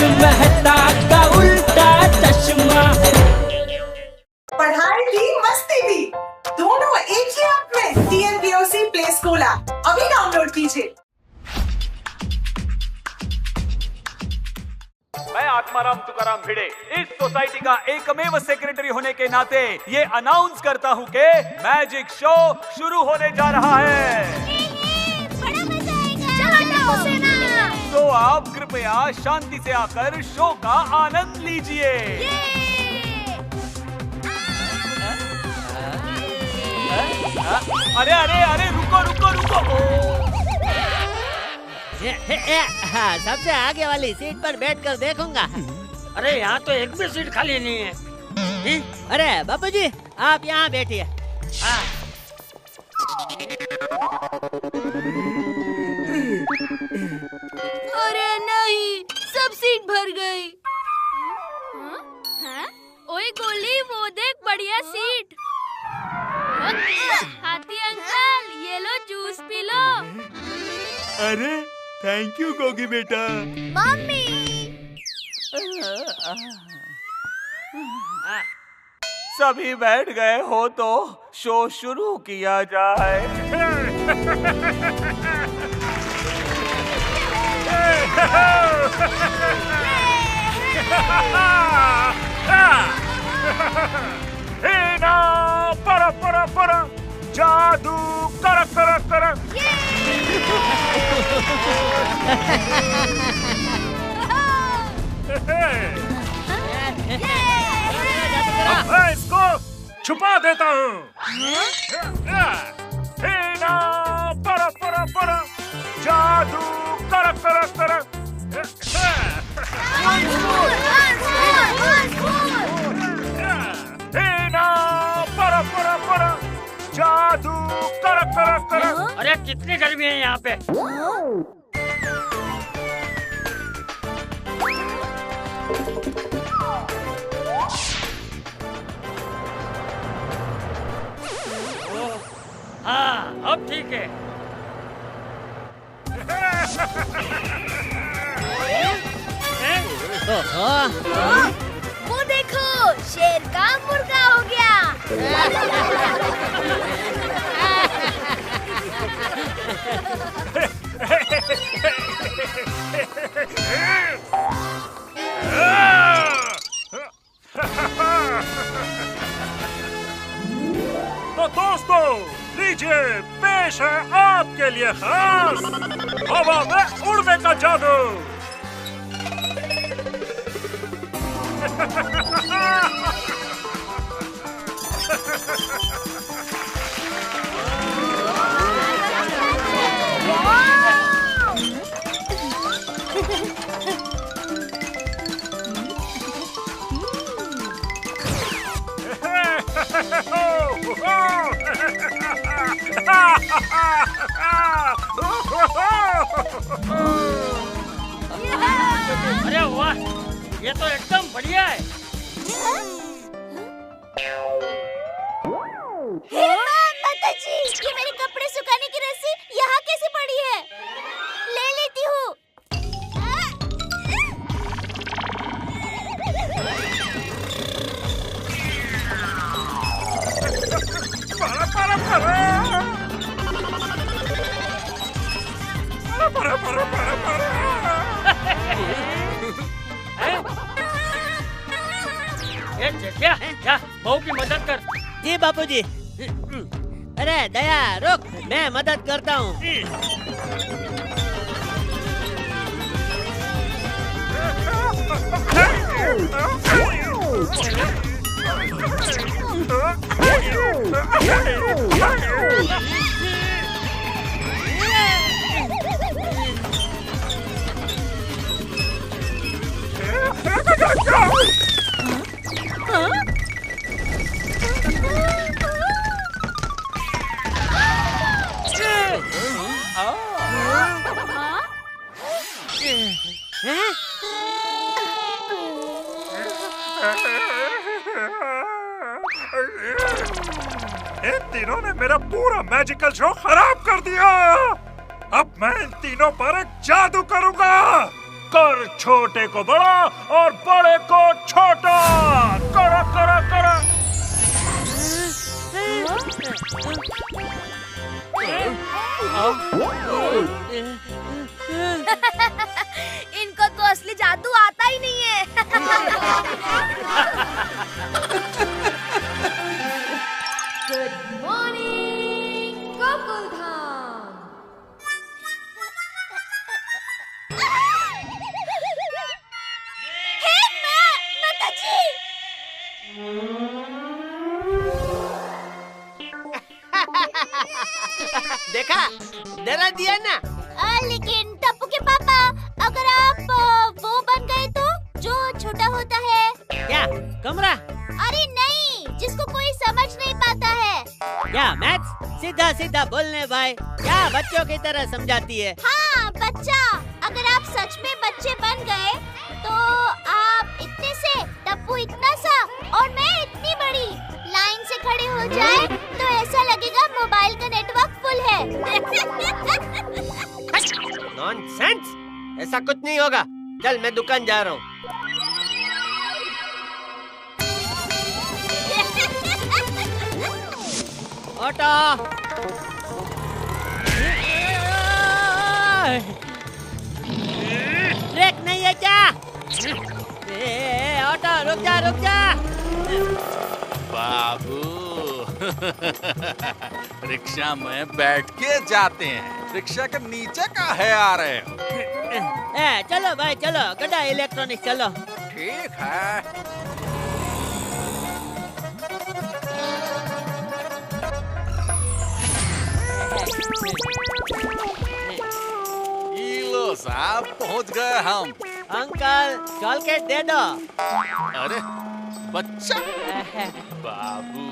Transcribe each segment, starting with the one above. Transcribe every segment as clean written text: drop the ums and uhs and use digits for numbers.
पीयूष मेहता का उल्टा चश्मा। पढ़ाई भी मस्ती भी, दोनों एक ही ऐप में। TNPOC प्ले स्कूल ऐप अभी डाउनलोड कीजिए। मैं आत्माराम तुकाराम भिड़े इस सोसाइटी का एकमेव सेक्रेटरी होने के नाते ये अनाउंस करता हूँ कि मैजिक शो शुरू होने जा रहा है। बड़ा मजा आएगा। तो आप कृपया शांति से आकर शो का आनंद लीजिए। अरे अरे अरे रुको रुको रुको। सबसे आगे वाली सीट पर बैठकर देखूंगा। अरे यहाँ तो एक भी सीट खाली नहीं है। अरे बापूजी आप यहाँ बैठिए। अरे नहीं, सब सीट भर गई। ओए गोली, वो देख बढ़िया सीट। हाथी अंकल, ये लो जूस पी लो। अरे थैंक यू गोगी बेटा। मम्मी। सभी बैठ गए हो तो शो शुरू किया जाए। हेना पर पर पर जादू कर कर कर। अब मैं इसको छुपा देता हूँ। हेना पर पर पर जादू कर कर कर। हेना पर पर पर जादू कर कर कर। अरे कितनी गर्मी है यहाँ पे। हाँ अब ठीक है। वो देखो, शेर का मुर्गा हो गया। तो दोस्तों लीजिए, पेश है आपके लिए खास हवा में उड़ने का जादू। अरे वाह, ये तो एकदम बढ़िया है। माताजी, ये मेरे कपड़े सुखाने की रस्सी यहाँ कैसे पड़ी है? ले लेती हूँ। क्या बहू की मदद कर। जी बापूजी। अरे दया रुक, मैं मदद करता हूँ। इन तीनों ने मेरा पूरा मैजिकल शो खराब कर दिया। अब मैं इन तीनों पर एक जादू करूंगा। कर छोटे को बड़ा और बड़े को छोटा। करो करो करो। इनको तो असली जादू आता ही नहीं है। Good morning Gokuldham. हे माताजी। देखा, डरा दिया ना। लेकिन टप्पू के पापा, अगर आप वो बन गए तो जो छोटा होता है। क्या कमरा? अरे नहीं, जिसको कोई समझ नहीं पाता है। क्या मैथ्स? सीधा सीधा बोलने भाई, क्या बच्चों की तरह समझाती है। हाँ बच्चा, अगर आप सच में बच्चे बन गए तो आप इतने से, टप्पू इतना सा और मैं इतनी बड़ी लाइन से खड़े हो जाए तो ऐसा लगेगा मोबाइल का नेटवर्क फुल है। नॉनसेंस, ऐसा कुछ नहीं होगा। चल मैं दुकान जा रहा हूँ। ऑटो। ब्रेक नहीं है क्या? ऑटो रुक जा रुक जा। बाबू रिक्शा में बैठ के जाते हैं, रिक्शा के नीचे काहे आ रहे हो? चलो भाई चलो, गड्ढा इलेक्ट्रॉनिक्स चलो। ठीक है। लो साहब, पहुंच गए हम। अंकल चॉकलेट दे दो। अरे बच्चा। बाबू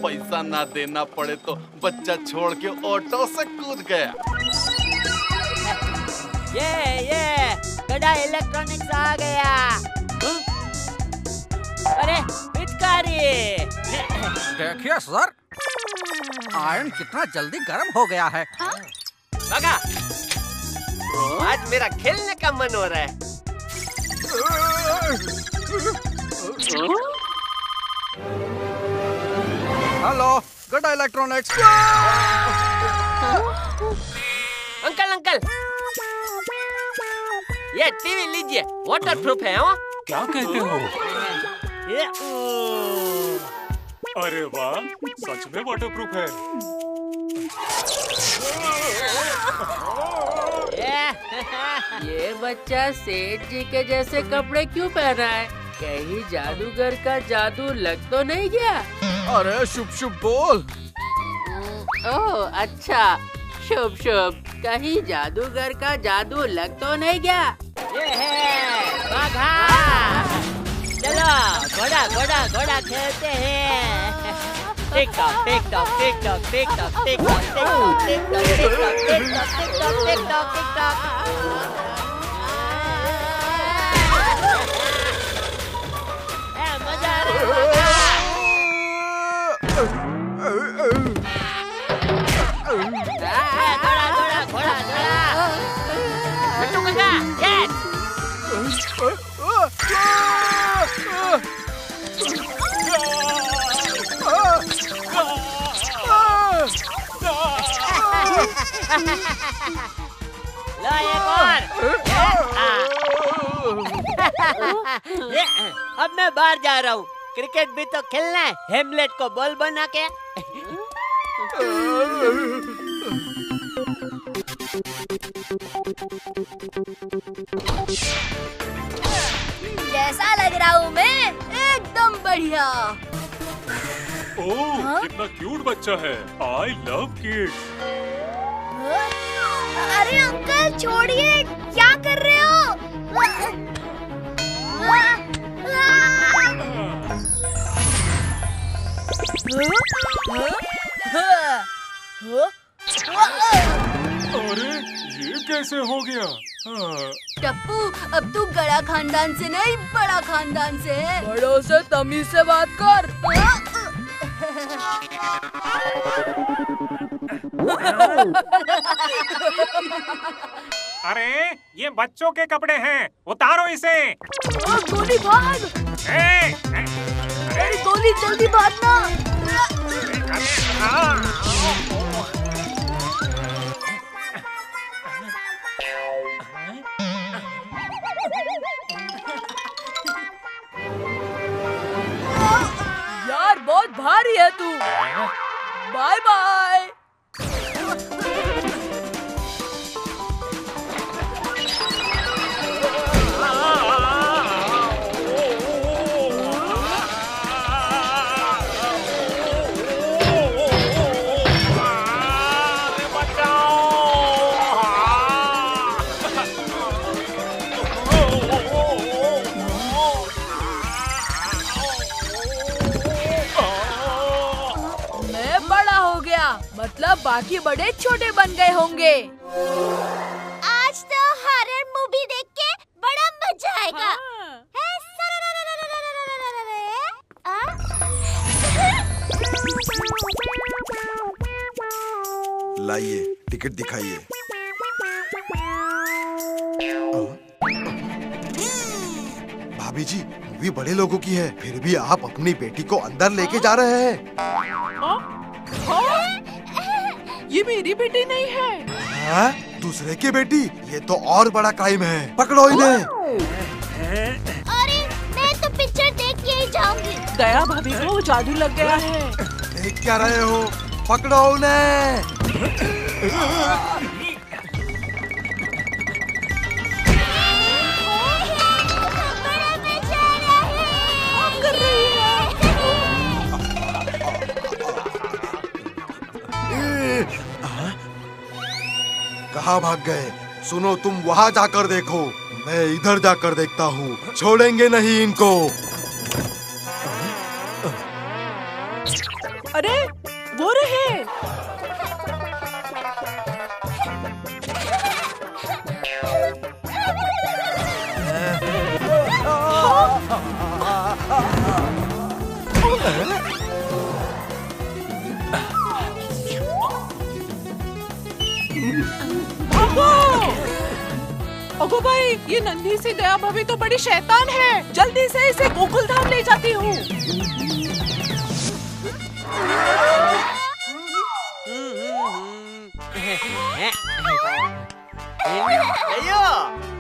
पैसा ना देना पड़े तो बच्चा छोड़ के ऑटो से कूद गया। ये गड्ढा इलेक्ट्रॉनिक्स आ गया। अरे पिचकारी। देखिए सर, आयरन कितना जल्दी गर्म हो गया है। भगा, आज मेरा खेलने का मन हो रहा है। हेलो गड्ढा इलेक्ट्रॉनिक्स। अंकल अंकल, ये टीवी लीजिए, वाटरप्रूफ है। हो क्या कहते हो? ये अरे वाह, सच में वाटरप्रूफ है। ये बच्चा सेठ जी के जैसे कपड़े क्यों पहना है? कहीं जादूगर का जादू लग तो नहीं गया? अरे शुभ शुभ बोल। ओह अच्छा, शुभ शुभ। कहीं जादूगर का जादू लग तो नहीं गया? ये है बाघा। चलो घोड़ा घोड़ा घोड़ा खेलते हैं। Tick tock tick tock tick tock tick tock tick tock tick tock tick tock tick tock tick tock tick tock tick tock. मजा आ रहा है। घोड़ा घोड़ा घोड़ा घोड़ा। बच्चों का यस। लो एक और। अब मैं बाहर जा रहा हूँ, क्रिकेट भी तो खेलना है। हेमलेट को बॉल बना के। कैसा लग रहा हूँ मैं? एकदम बढ़िया। ओह कितना क्यूट बच्चा है। I love kids. अरे अंकल छोड़िए, क्या कर रहे हो? अरे ये कैसे हो गया? टप्पू, अब तू गड़ा खानदान से नहीं, बड़ा खानदान से है। बड़ों से तमीज से बात कर। अरे ये बच्चों के कपड़े हैं, उतारो इसे। गोली भाग। अरे गोली जल्दी भागना। यार बहुत भारी है तू। Bye bye. मतलब बाकी बड़े छोटे बन गए होंगे। आज तो हॉरर मूवी देख के बड़ा मजा आएगा। लाइए टिकट दिखाइए। भाभी जी मूवी बड़े लोगों की है, फिर भी आप अपनी बेटी को अंदर लेके जा रहे हैं। ये मेरी बेटी नहीं है। हाँ? दूसरे की बेटी? ये तो और बड़ा क्राइम है, पकड़ो इन्हें। अरे मैं तो पिक्चर देख के ही जाऊंगी। दया भाभी को जादू लग गया है। देख क्या रहे हो, पकड़ो उन्हें। कहाँ भाग गए? सुनो तुम वहाँ जाकर देखो, मैं इधर जाकर देखता हूँ, छोड़ेंगे नहीं इनको। अरे वो रहे। अगो भाई, ये नन्ही सी दया भाभी तो बड़ी शैतान है। जल्दी से इसे गोकुल धाम ले जाती हूँ।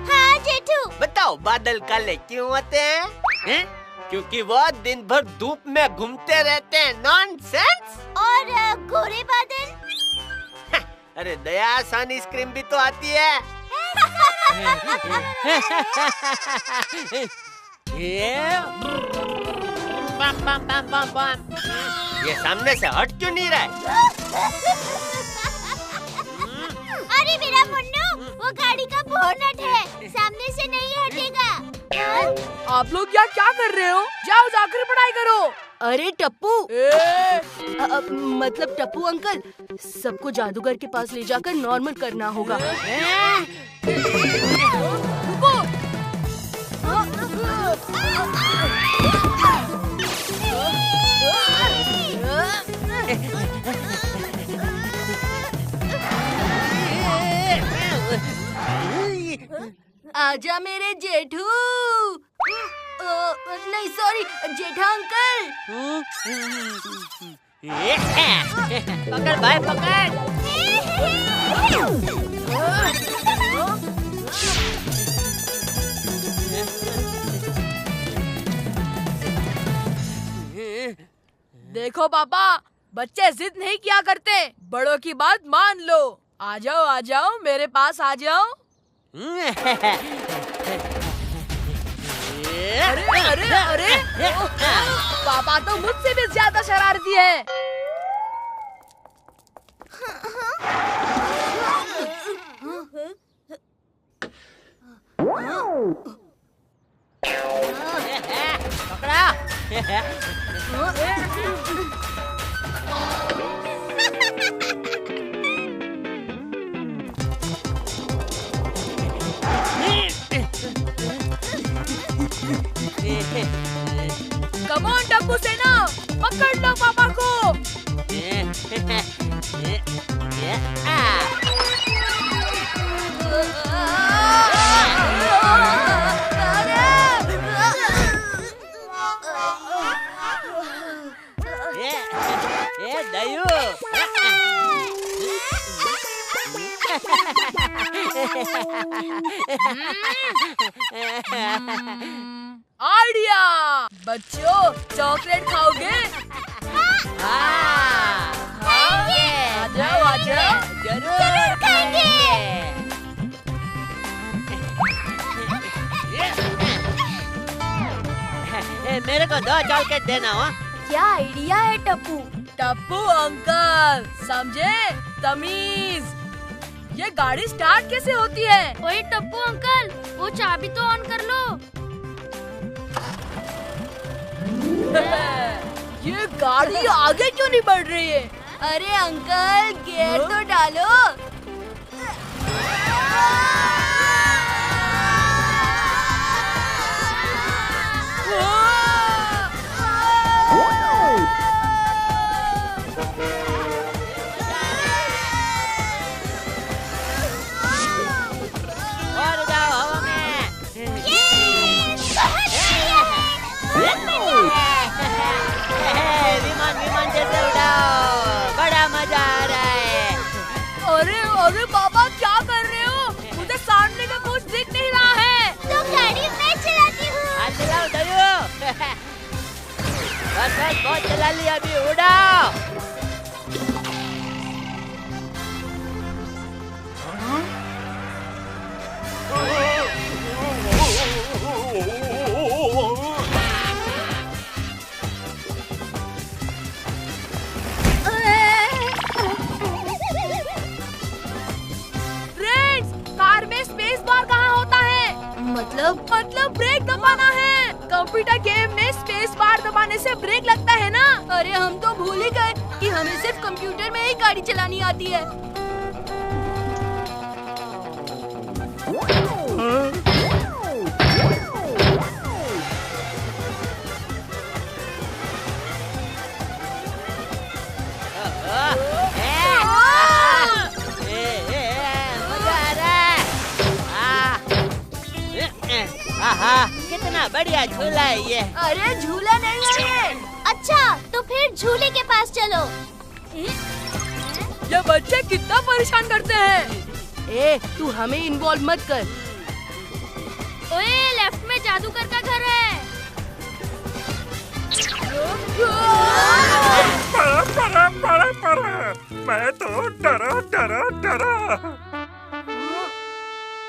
हाँ जेठू, बताओ बादल काले क्यों होते हैं? क्योंकि वो दिन भर धूप में घूमते रहते हैं। नॉनसेंस। और गोरे बादल? अरे दया, सनस्क्रीन भी तो आती है। ये सामने से हट क्यों नहीं रहा है? अरे मेरा मुन्नू, वो गाड़ी का बोनट है, सामने से नहीं हटेगा। आप लोग क्या कर रहे हो? जाओ जाकर पढ़ाई करो। अरे टप्पू, मतलब टप्पू अंकल, सबको जादूगर के पास ले जाकर नॉर्मल करना होगा। आजा मेरे जेठू। नहीं सॉरी, जेठा अंकल। पकड़ भाई पकड़। देखो पापा, बच्चे जिद नहीं किया करते, बड़ों की बात मान लो। आ जाओ मेरे पास आ जाओ। अरे पापा तो मुझसे भी ज्यादा शरारती है। पकड़ा। कम ऑन टप्पू सेना, पकड़ लो पापा को। आइडिया। बच्चों, चॉकलेट खाओगे? आ जाओ आ जाओ। जरूर खाएंगे। मेरे को 2 चॉकलेट देना हो। क्या आइडिया है टप्पू? टप्पू अंकल, समझे? तमीज। ये गाड़ी स्टार्ट कैसे होती है? ओए टप्पू अंकल, वो चाबी तो ऑन कर लो। ये गाड़ी आगे क्यों नहीं बढ़ रही है? अरे अंकल, गियर तो डालो। और उड़ाओ हवा में। विमान जैसे उड़ाओ, बड़ा मजा आ रहा है। अरे बाबा, क्या कर रहे हो? मुझे सामने का कुछ दिख नहीं रहा है। तो गाड़ी मैं चलाती हूँ। चलाओ दयो। बस बहुत चला लिया, अभी उड़ाओ। कार में स्पेस बार कहाँ होता है? मतलब ब्रेक दबाना है। कंप्यूटर गेम में स्पेस बार दबाने से ब्रेक लगता है ना? अरे हम तो भूल ही गए कि हमें सिर्फ कंप्यूटर में ही गाड़ी चलानी आती है। कितना बढ़िया झूला है ये। अरे झूला नहीं है। अच्छा, तो फिर झूले के पास चलो। ये बच्चे कितना परेशान करते हैं। ए, तू हमें इन्वॉल्व मत कर। ओए, लेफ्ट में जादूगर का घर है। परा। मैं तो डरा।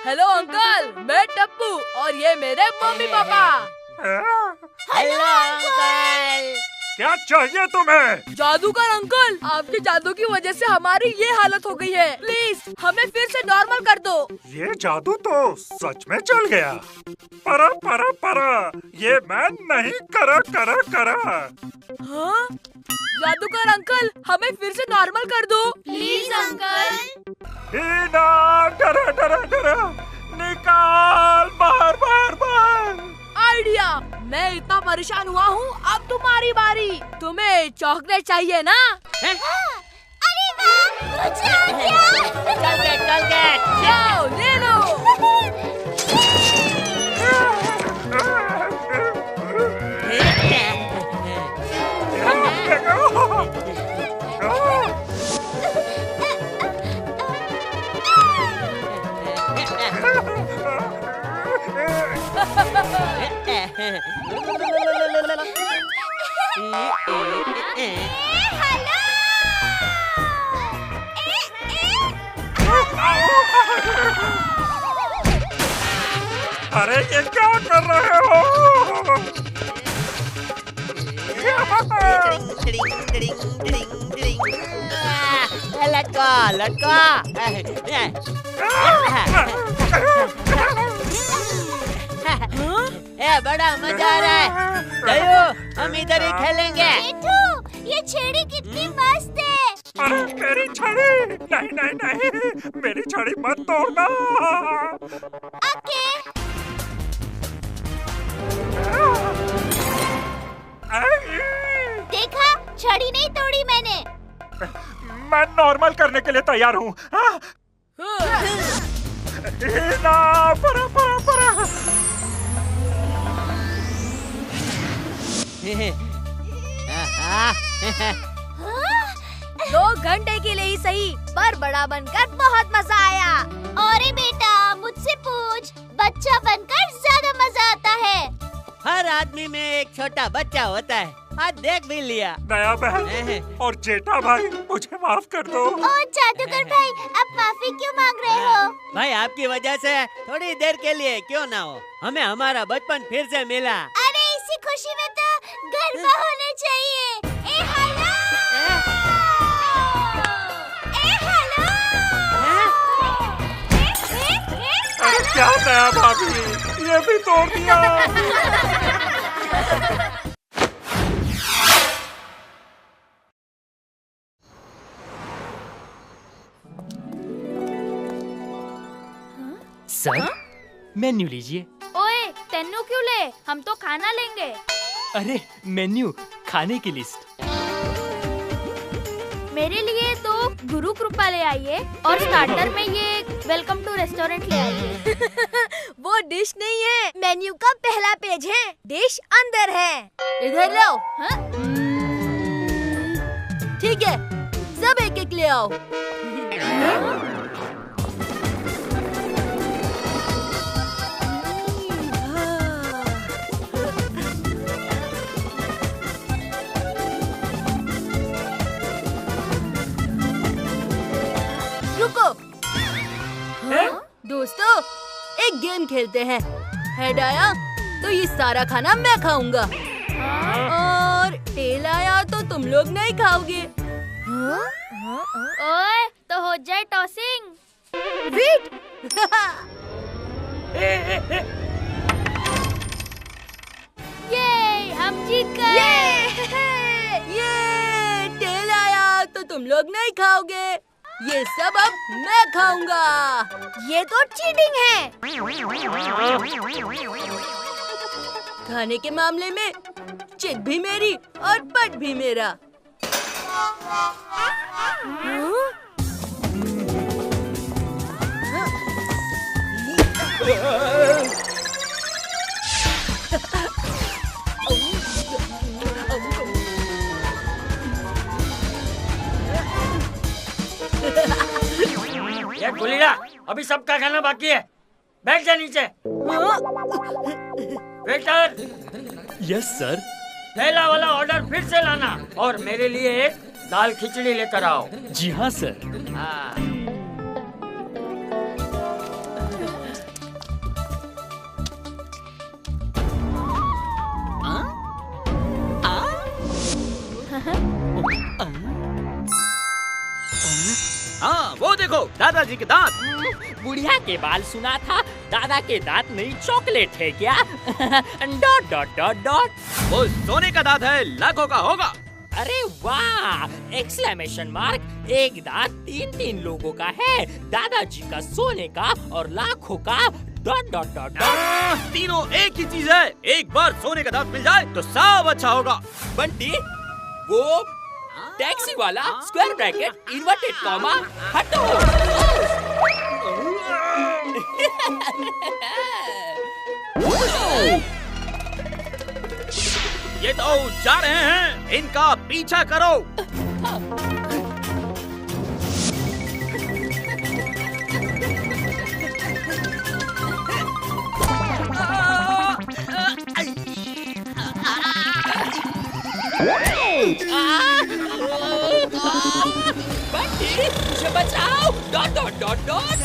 हेलो अंकल, मैं टप्पू और ये मेरे मम्मी पापा। Hello uncle. क्या चाहिए तुम्हें? जादूगर अंकल, आपके जादू की वजह से हमारी ये हालत हो गई है। प्लीज हमें फिर से नॉर्मल कर दो। ये जादू तो सच में चल गया। परा। ये मैं नहीं करा। हाँ? जादूगर अंकल, हमें फिर से नॉर्मल कर दो प्लीज अंकल। डरा। निकाल बाहर। आइडिया। मैं इतना परेशान हुआ हूँ, अब तुम्हारी बारी। तुम्हें चॉकलेट चाहिए ना? अरे वाह, मुझे आ गया। चॉकलेट। जाओ ले लो। अरे ये क्या कर रहे हो? लटका। बड़ा मजा आ रहा है। दयो, हम इधर ही खेलेंगे। ये छड़ी कितनी मस्त है। अरे मेरी छड़ी। नहीं, मेरी छड़ी मत तोड़ना। ओके। देखा, छड़ी नहीं तोड़ी मैंने। मैं नॉर्मल करने के लिए तैयार हूँ। परा। 2 घंटे के लिए ही सही, पर बड़ा बनकर बहुत मजा आया। अरे बेटा, मुझसे छोटा बच्चा होता है, आज देख भी लिया। नया बहन और जेठा भाई, मुझे माफ कर दो। ओ जादूगर भाई, आप माफी क्यों मांग रहे हो? भाई आपकी वजह से थोड़ी देर के लिए क्यों ना हो, हमें हमारा बचपन फिर से मिला। अरे इसी खुशी में तो गरबा होना चाहिए। ए हेलो, ए हेलो। अरे क्या नया भाभी, ये भी तोड़ दिया। सर, मेन्यू लीजिए। ओए, तेन्नू क्यों ले? हम तो खाना लेंगे। अरे मेन्यू, खाने की लिस्ट। मेरे लिए तो गुरु कृपा ले आइए और स्टार्टर में ये वेलकम टू रेस्टोरेंट ले आइए। वो डिश नहीं है, मेन्यू का पहला पेज है, डिश अंदर है। इधर लो। ठीक है, सब एक एक ले आओ। रुको। दोस्तों, एक गेम खेलते हैं। हेड आया तो ये सारा खाना मैं खाऊंगा, और टेल आया तो तुम लोग नहीं खाओगे। ओए, तो हो जाए टॉसिंग। वेट। ये हम जीत गए। ये टेल आया तो तुम लोग नहीं खाओगे, ये सब अब मैं खाऊंगा। ये तो चीटिंग है। खाने के मामले में चिट भी मेरी और पट भी मेरा। ये गुलिया, अभी सबका खाना बाकी है, बैठ जा नीचे। Waiter, yes sir. पहला वाला ऑर्डर फिर से लाना और मेरे लिए एक दाल खिचड़ी लेकर आओ। जी हाँ सर। हाँ, वो देखो दादाजी के दांत। बुढ़िया के बाल सुना था, दादा के दांत नहीं चॉकलेट है क्या? Dot dot dot dot. वो सोने का दांत है, लाखों का होगा। अरे वाह! Exclamation mark. एक दांत 3-3 लोगों का है, दादाजी का सोने का और लाखों का डॉट डॉट डॉट डॉट। तीनों एक ही चीज है। एक बार सोने का दांत मिल जाए तो सब अच्छा होगा। बंटी, वो टैक्सी वाला स्क्वायर ब्रैकेट इन्वर्टेड कॉमा हटो। ये तो जा रहे हैं, इनका पीछा करो। बंटी, मुझे बचाओ। Dot dot dot dot.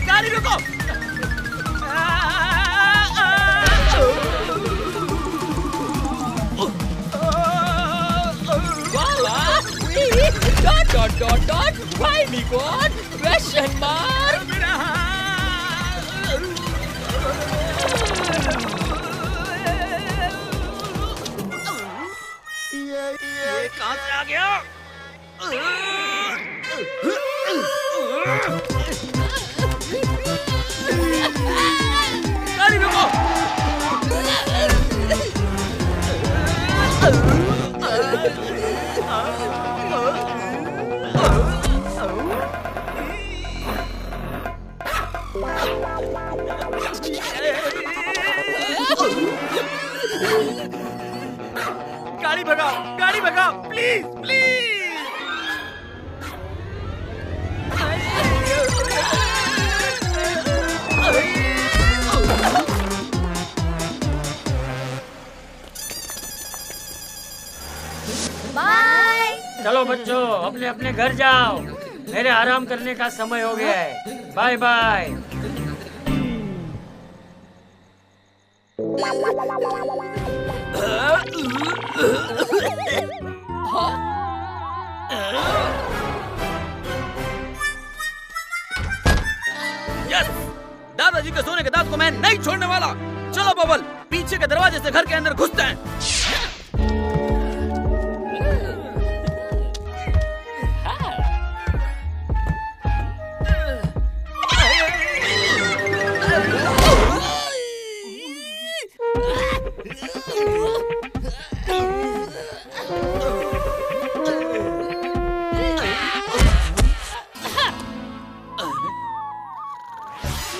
गाड़ी रुको। Dot dot dot dot. Why me God? Question mark. ये कहाँ से आ गया? गाड़ी रुको। गाड़ी भगाओ, प्लीज प्लीज। जाओ बच्चों, अपने अपने घर जाओ। मेरे आराम करने का समय हो गया है। Bye bye. यस, दादाजी के सोने के दांत को मैं नहीं छोड़ने वाला। चलो बबल, पीछे के दरवाजे से घर के अंदर घुसते हैं।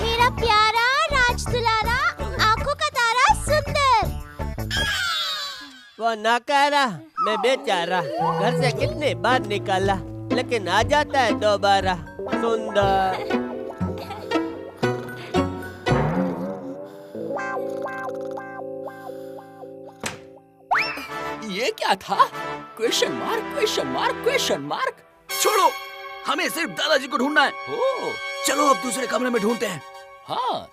मेरा प्यारा राजदुलारा, आंखों का तारा सुंदर। वो नकारा, मैं बेचारा घर से कितनी बार निकाला, लेकिन आ जाता है दोबारा। सुंदर। ये क्या था? Question mark, question mark, question mark. छोड़ो, हमें सिर्फ दादाजी को ढूंढना है। ओ, चलो अब दूसरे कमरे में ढूंढते हैं। हाँ।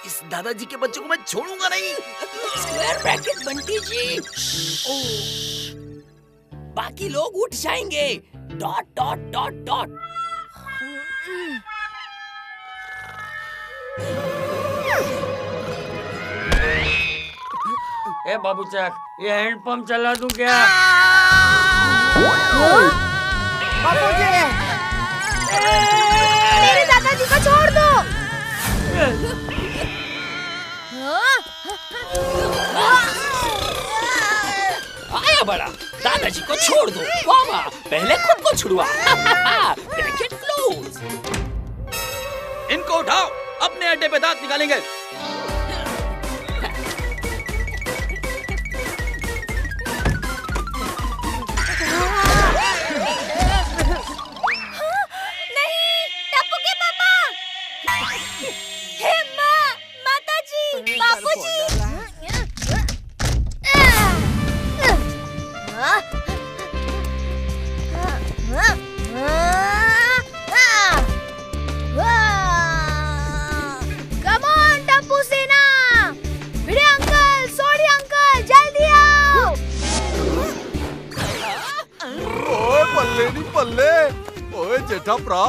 इस दादाजी के बच्चे को मैं छोड़ूंगा नहीं। Square bracket Bunty ji. बाकी लोग उठ जाएंगे। Dot dot dot dot. ए बाबूचक, ये हैंडपंप चला दूं क्या? बाबूजी, मेरे दादाजी को छोड़ दो। आया बड़ा, दादाजी को छोड़ दो। मामा, पहले खुद को छुड़वा। Bracket close. इनको उठाओ, अपने अड्डे पे दांत निकालेंगे। नहीं, टप्पू के पापा। हे माँ, माताजी, बापूजी। Come on, टप्पू सेना। भिड़े अंकल, सोडी अंकल, जल्दी आओ। ओए बल्ले नी बल्ले। ओए जेठा प्रा,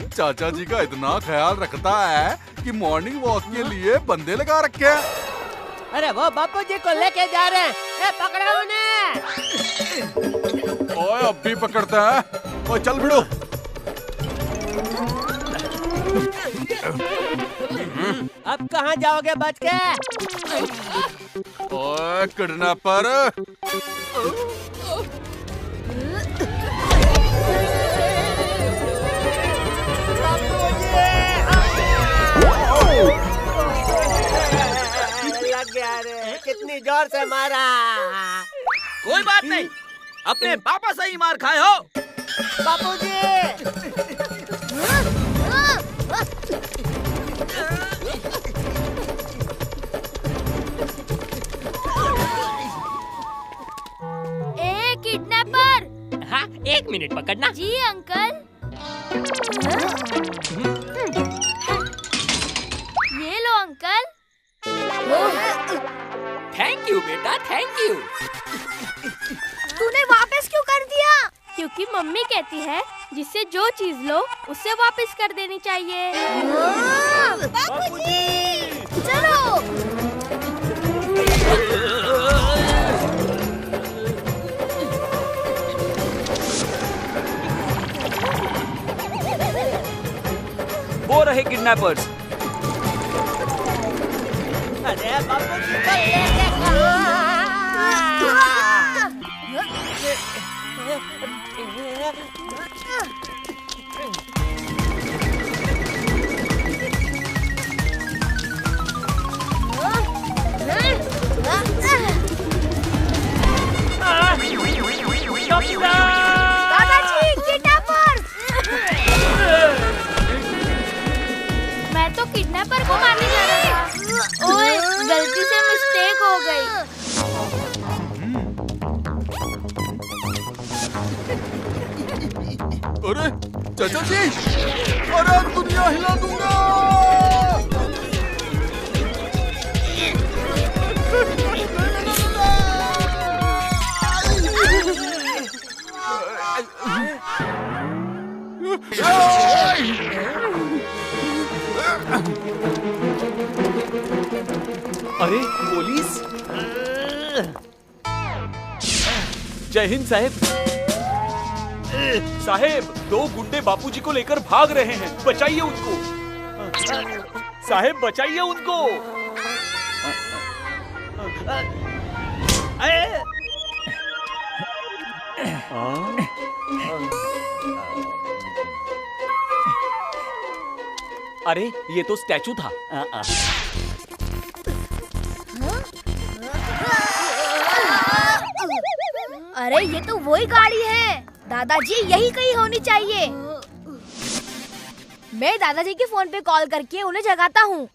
चाचा जी का इतना ख्याल रखता है कि मॉर्निंग वॉक के लिए बंदे लगा रखे हैं। अरे वो बापू जी को लेके जा रहे हैं। पकड़ो उन्हें। ओए अब भी पकड़ता है। ओए चल भिड़ो। अब कहाँ जाओगे बच के? ओए किडनैपर। लग गया रे, कितनी जोर से मारा। कोई बात नहीं, अपने पापा से ही मार खाए हो। बापूजी। ए किडनैपर। हाँ, 1 मिनट पकड़ना। जी अंकल। ये लो अंकल। थैंक यू बेटा, थैंक यू। तूने वापस क्यों कर दिया? क्योंकि मम्मी कहती है जिससे जो चीज लो उसे वापस कर देनी चाहिए। बापूजी, चलो। वो रहे किडनैपर्स। अरे बापूजी को लेके कहाँ? पेपर को मारने जा रहा था। ओए, गलती से मिस्टेक हो गई। अरे चाचा जी, अरे दुनिया हिला दूंगा। अरे पुलिस! जय हिंद साहेब। साहेब, 2 गुंडे बापूजी को लेकर भाग रहे हैं, बचाइए उनको। साहेब बचाइए उनको। अरे ये तो स्टैचू था। अरे ये तो वही गाड़ी है। दादाजी यही कहीं होनी चाहिए। मैं दादाजी के फोन पे कॉल करके उन्हें जगाता हूँ।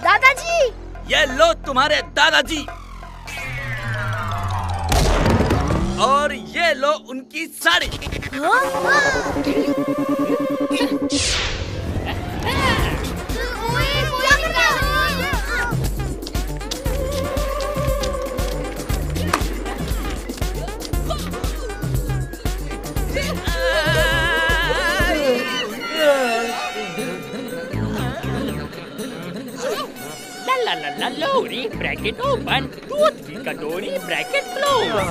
दादाजी, ये लो तुम्हारे दादाजी, और ये लो उनकी sari. La lorry bracket open, दूध की कटोरी bracket close।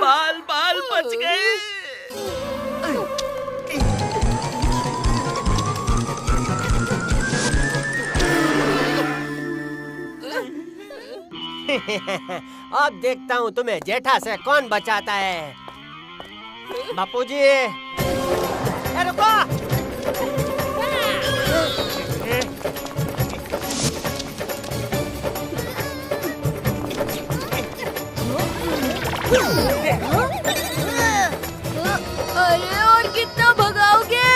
बाल बाल बच गए। अब देखता हूँ तुम्हें जेठा से कौन बचाता है। बापूजी, रुको। अरे और कितना भगाओगे?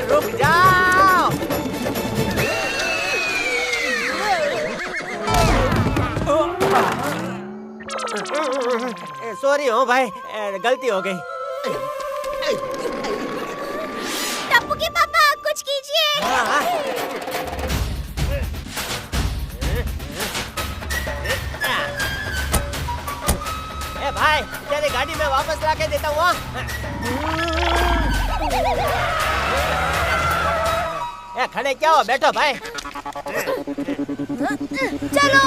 रुक जाओ। सॉरी हो भाई, गलती हो गई। टप्पू के पापा, कुछ कीजिए। ए भाई, तेरी गाड़ी में वापस लाके देता हूँ। ए खड़े क्या हो, बैठो भाई। चलो।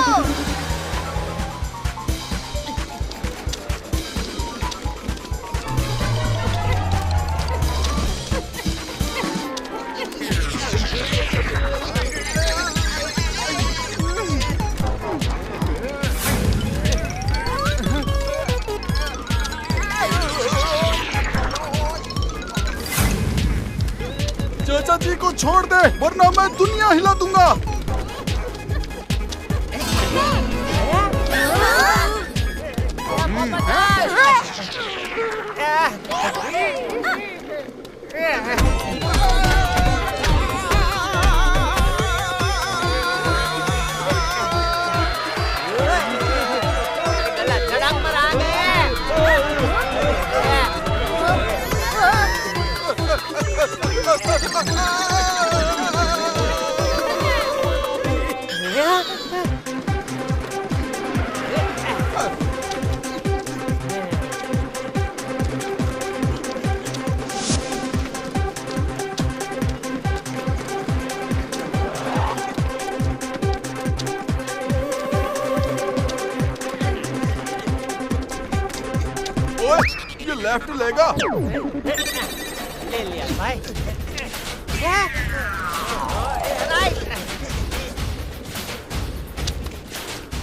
चाचा जी को छोड़ दे, वरना मैं दुनिया हिला दूंगा। लेफ्ट लेगा। ले लिया भाई।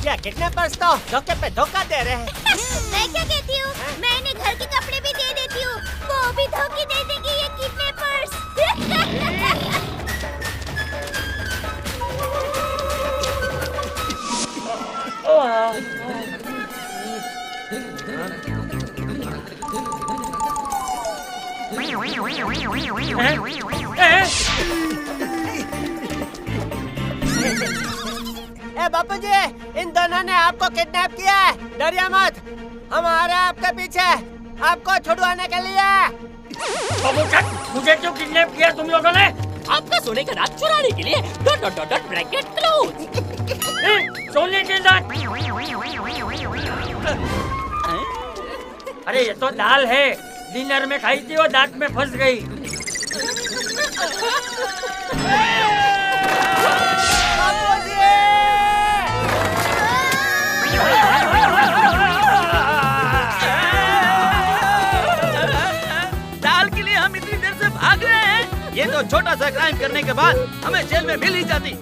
क्या किडनैपर्स तो धोखे पे धोखा दे रहे हैं। मैं क्या कहती हूँ, मैं इन्हें घर के कपड़े भी दे देती हूँ, वो भी धोखे दे देंगे ये किडनैपर्स। ए बापूजी, इन दोनों ने आपको किडनैप किया है। डरिए मत, हम आ रहे हैं आपके पीछे आपको छुड़वाने के लिए। मुझे क्यों किडनैप किया तुम लोगों ने? आपका सोने का दांत चुराने के लिए। Dot dot dot bracket close. सोने के दांत? अरे ये तो दाल है, डिनर में खाई थी, वो दांत में फंस गई। दाल के लिए हम इतनी देर से भाग रहे हैं। ये तो छोटा सा क्राइम करने के बाद हमें जेल में मिल ही जाती।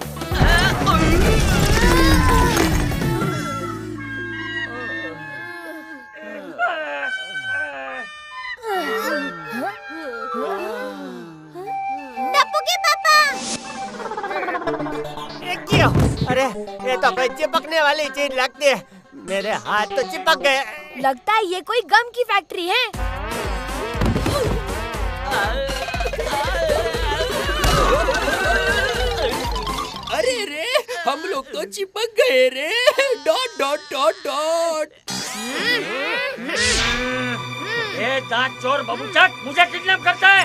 टप्पू के पापा। क्यों? अरे ये तो कोई चिपकने वाली चीज लगती है, मेरे हाथ तो चिपक गए। लगता है ये कोई गम की फैक्ट्री है। अरे रे, हम लोग तो चिपक गए रे। Dot dot dot dot. ये दांत चोर बबूचक मुझे किडनैप करता है।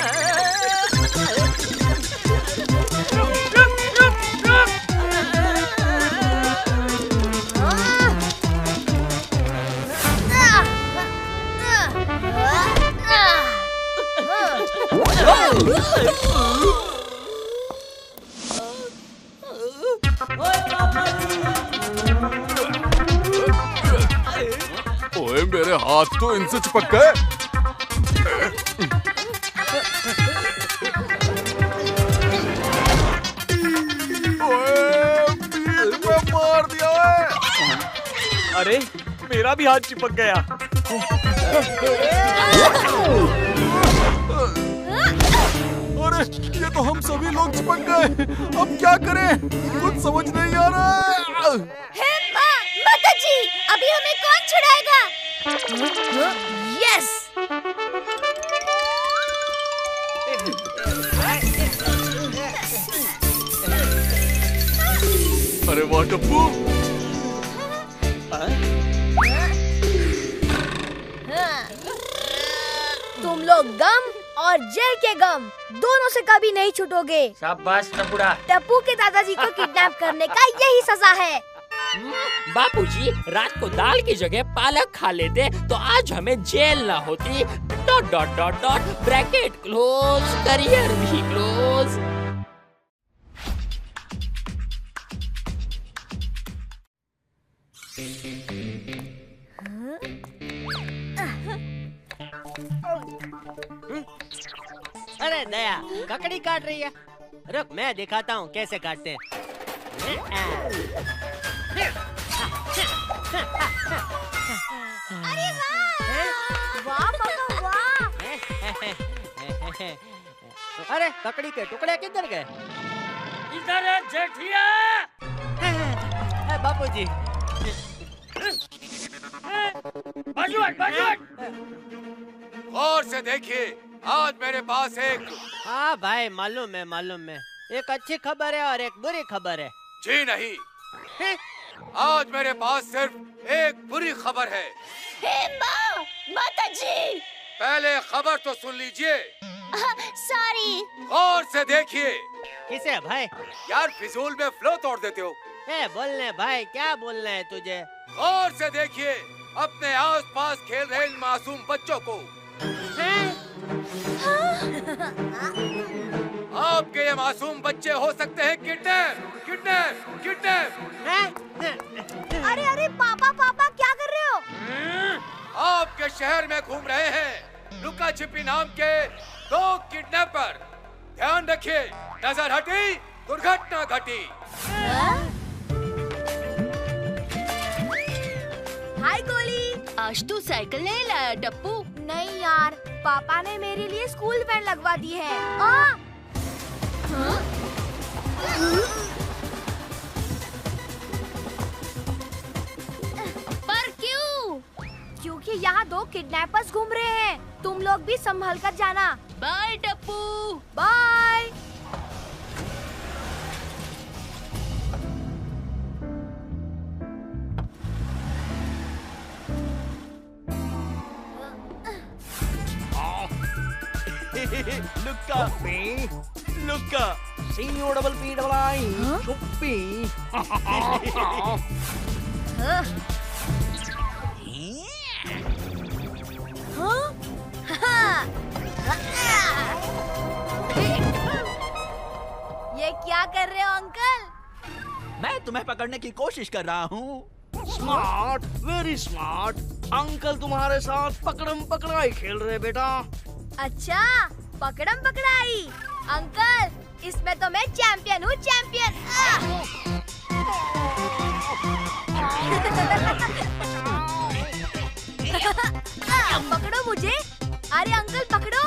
ओए मेरे हाथ तो इनसे चिपक गए। ओए मार दिया है। अरे मेरा भी हाथ चिपक गया। अरे ये तो हम सभी लोग चिपक गए। अब क्या करें, कुछ समझ नहीं आ रहा है। माताजी, अभी हमें कौन छुड़ाएगा? यस। अरे वाह टप्पू। तुम लोग गम और जेल के गम दोनों से कभी नहीं छूटोगे। शाबाश टप्पूड़ा। टप्पू के दादाजी को किडनैप करने का यही सजा है। बापूजी, रात को दाल की जगह पालक खा लेते तो आज हमें जेल ना होती। Dot dot dot dot bracket close, career भी क्लोज। अरे दया, ककड़ी काट रही है। रुक, मैं दिखाता हूँ कैसे काटते हैं। अरे वाह पापा वाह। अरे ककड़ी के टुकड़े किधर गए? इधर है जेठिया। बापूजी, गौर से देखिए, आज मेरे पास एक। हाँ भाई, मालूम है। एक अच्छी खबर है और एक बुरी खबर है। जी नहीं, आज मेरे पास सिर्फ एक बुरी खबर है। माताजी। पहले खबर तो सुन लीजिए। सॉरी। गौर से देखिए। किसे भाई? यार फिजूल में फ्लो तोड़ देते हो। बोलने भाई, क्या बोलना है तुझे? गौर से देखिए अपने आसपास खेल रहे इन मासूम बच्चों को। आपके ये मासूम बच्चे हो सकते हैं किडनैप। अरे पापा क्या कर रहे हो? आपके शहर में घूम रहे हैं। लुका छिपी नाम के 2 किडनैपर। ध्यान रखिए, नजर हटी दुर्घटना घटी। हाय गोली, आज तू साइकिल नहीं लाया टप्पू? नहीं यार, पापा ने मेरे लिए स्कूल वैन लगवा दी है। पर क्यों? क्योंकि यहाँ 2 किडनैपर्स घूम रहे हैं। तुम लोग भी संभल कर जाना। बाय टप्पू। बाय। लुक्का लुक्का COPPI चुप्पी। ये क्या कर रहे हो अंकल? मैं तुम्हें पकड़ने की कोशिश कर रहा हूँ। Smart, very smart. अंकल तुम्हारे साथ पकड़म पकड़ाई खेल रहे बेटा। अच्छा, पकड़म पकड़ाई। अंकल, इसमें तो मैं चैंपियन हूँ, चैंपियन। पकड़ो मुझे। अरे अंकल पकड़ो।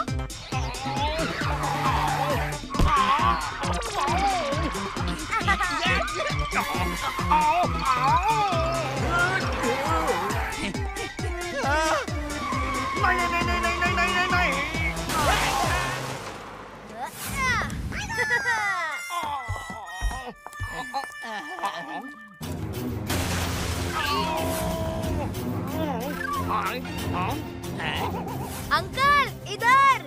अंकल इधर।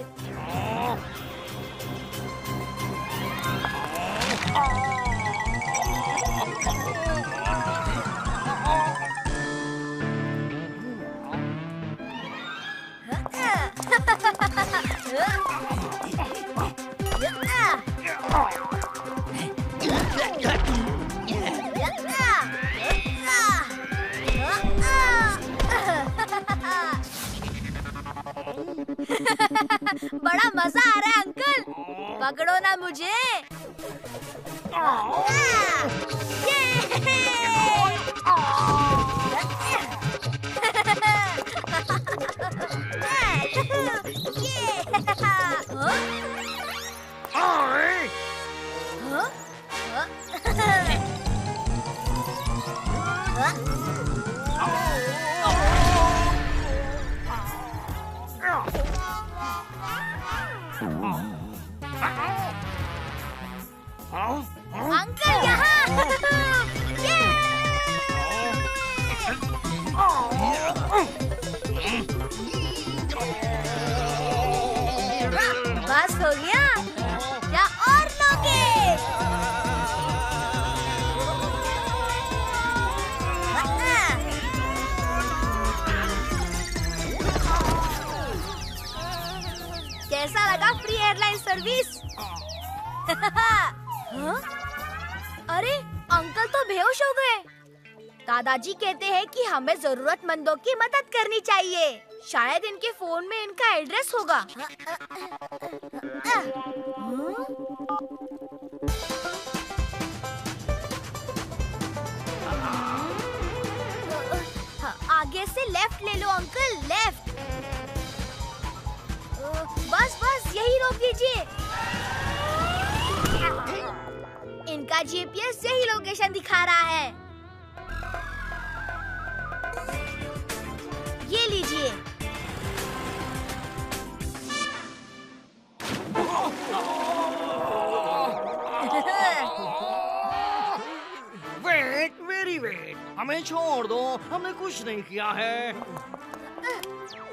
बड़ा मजा आ रहा है अंकल। पकड़ो ना मुझे। अंकल यहाँ। बस हो गया क्या और लोगे? कैसा लगा फ्री एयरलाइन सर्विस? हाँ? अरे अंकल तो बेहोश हो गए। दादाजी कहते हैं कि हमें जरूरतमंदों की मदद करनी चाहिए। शायद इनके फोन में इनका एड्रेस होगा। आगे से लेफ्ट ले लो अंकल, लेफ्ट। बस बस यही रोक लीजिए। इनका जीपीएस यही लोकेशन दिखा रहा है। ये लीजिए। Wait, very wait. हमें छोड़ दो, हमने कुछ नहीं किया है।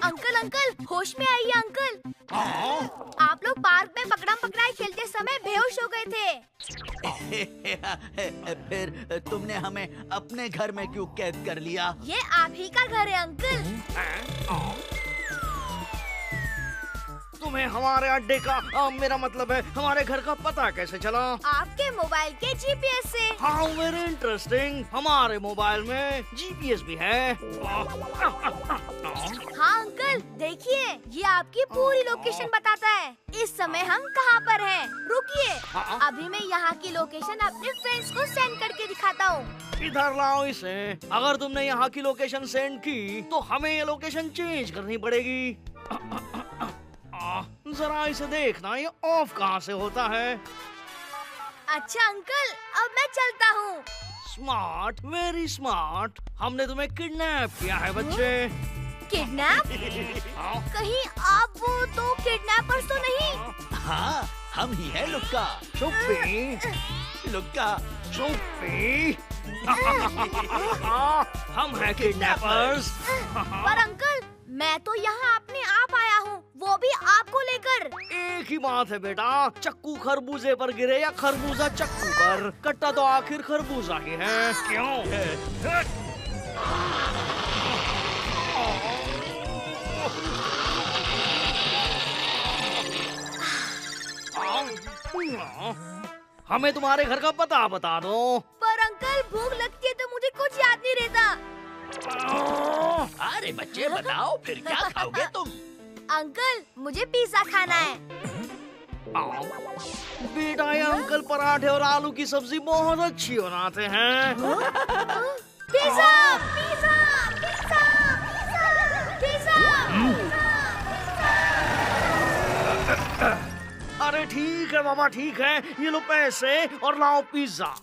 अंकल अंकल होश में आइए अंकल। आप लोग पार्क में पकड़म पकड़ाई खेलते समय बेहोश हो गए थे। फिर तुमने हमें अपने घर में क्यों कैद कर लिया? ये आप ही का घर है अंकल। तुम्हें हमारे अड्डे का मेरा मतलब है हमारे घर का पता कैसे चला? आपके मोबाइल के जीपीएस से। हाँ, वेरी इंटरेस्टिंग। हमारे मोबाइल में जीपीएस भी है। हाँ अंकल, देखिए ये आपकी पूरी लोकेशन बताता है। इस समय हम कहाँ पर हैं? रुकिए, अभी मैं यहाँ की लोकेशन अपने फ्रेंड्स को सेंड करके दिखाता हूँ। इधर लाओ इसे। अगर तुमने यहाँ की लोकेशन सेंड की तो हमें ये लोकेशन चेंज करनी पड़ेगी। जरा इसे देखना, ये ऑफ कहाँ से होता है? अच्छा अंकल, अब मैं चलता हूँ। Smart, very smart. हमने तुम्हें किडनैप किया है बच्चे। किडनैप? कहीं आप वो तो किडनैपर्स तो नहीं? हाँ, हम ही है लुक्का। चुप्पी। लुक्का चुप्पी। हम हैं किडनैपर्स। पर अंकल, मैं तो यहाँ अपने आप आया हूँ, वो भी आपको लेकर। एक ही बात है बेटा, चक्कू खरबूजे पर गिरे या खरबूजा चक्कू पर, कट्टा तो आखिर खरबूजा ही है। क्यों? हमें तुम्हारे घर का पता बता दो। पर अंकल, भूख लगती है तो मुझे कुछ याद नहीं रहता। अरे बच्चे बताओ, फिर क्या खाओगे तुम? अंकल, मुझे पिज्जा खाना है। बेटा, ये अंकल पराठे और आलू की सब्जी बहुत अच्छी बनाते हैं। Pizza, pizza, pizza, pizza. अरे ठीक है बाबा, ठीक है, ये लो पैसे और लाओ पिज्जा।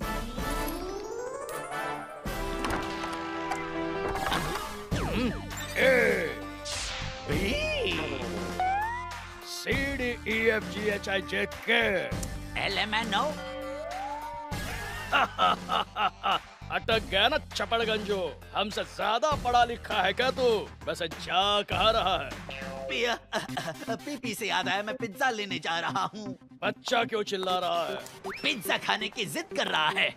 CDEFGHIJK LMNO। अटक गया ना चपड़गंजो, हमसे ज्यादा पढ़ा लिखा है क्या तू? वैसे जा कहाँ रहा है? पीपी से याद आया, मैं पिज्जा लेने जा रहा हूँ। बच्चा क्यों चिल्ला रहा है? पिज्जा खाने की जिद कर रहा है।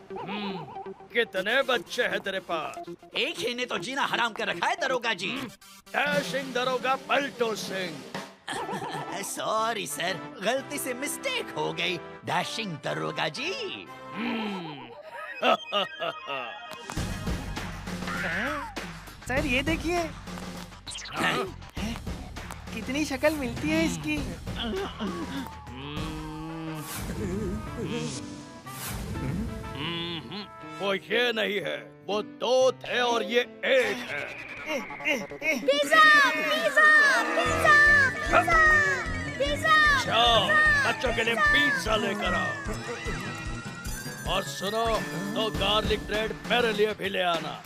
कितने बच्चे हैं तेरे पास? एक ही ने तो जीना हराम कर रखा है दरोगा जी। डैशिंग दरोगा पलटू सिंह। सॉरी सर, गलती से मिस्टेक हो गई। डैशिंग दरोगा जी। सर ये देखिए, कितनी शक्ल मिलती है इसकी। वो ये नहीं है, वो दो थे और ये एक है। Pizza, pizza, pizza, pizza, pizza. जाओ, बच्चों के लिए पिज़्ज़ा लेकर आओ। और सुनो, दो गार्लिक ब्रेड मेरे लिए भी ले आना।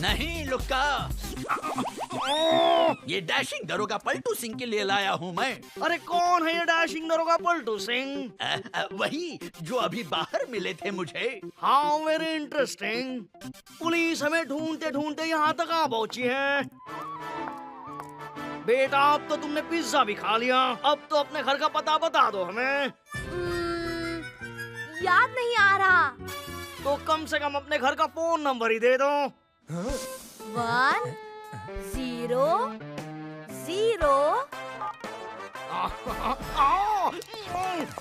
नहीं लुक्का, ये डैशिंग दरोगा पलटू सिंह के लिए लाया हूँ मैं। अरे कौन है ये डैशिंग दरोगा पलटू सिंह? वही जो अभी बाहर मिले थे मुझे। हाँ, वेरी इंटरेस्टिंग। पुलिस हमें ढूंढते ढूंढते यहाँ तक आ पहुंची है। बेटा, अब तो तुमने पिज्जा भी खा लिया, अब तो अपने घर का पता बता दो हमें। याद नहीं आ रहा। तो कम से कम अपने घर का फोन नंबर ही दे दो। 1 0 0।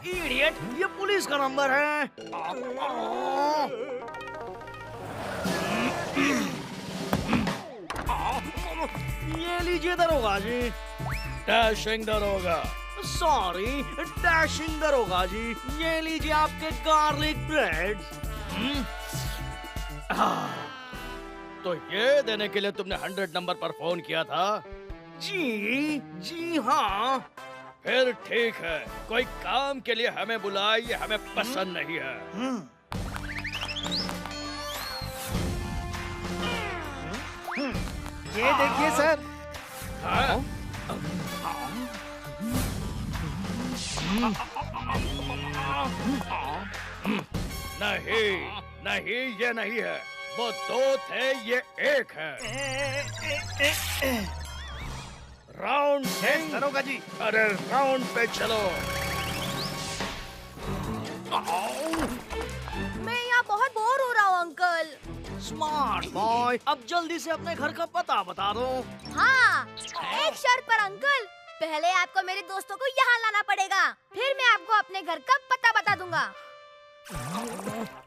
इडियट, ये पुलिस का नंबर है। ये लीजिए दरोगा जी। डैशिंग दरोगा, सॉरी डैशिंग दरोगा जी, ये लीजिए आपके गार्लिक ब्रेड। तो ये देने के लिए तुमने 100 नंबर पर फोन किया था? जी हाँ। फिर ठीक है, कोई काम के लिए हमें बुलाए, ये हमें पसंद नहीं है। ये देखिए सर। नहीं नहीं, ये नहीं है। वो 2 थे, ये 1 है। राउंड दरोगा जी। अरे राउंड पे चलो। मैं यहाँ बहुत बोर हो रहा हूँ अंकल। स्मार्ट बॉय, अब जल्दी से अपने घर का पता बता दो। हाँ, एक शर्त पर अंकल। पहले आपको मेरे दोस्तों को यहाँ लाना पड़ेगा, फिर मैं आपको अपने घर का पता बता दूंगा।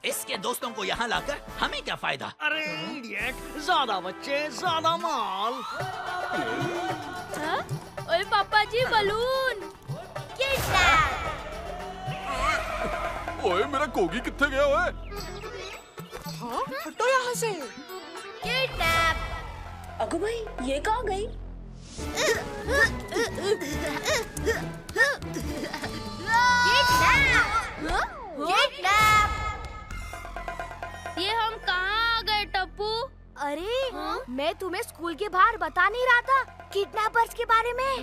इसके दोस्तों को यहाँ लाकर हमें क्या फायदा? अरे इडियट, ज्यादा बच्चे ज्यादा माल। ओए पापा जी, बलून। ओए मेरा कोगी कित्थे गया ओए? हाँ, हटो यहाँ से। किडनैप। अगो भाई, ये कहाँ गई? ये हम कहाँ आ गए टप्पू? अरे मैं तुम्हें स्कूल के बाहर बता नहीं रहा था किडनैपर्स के बारे में?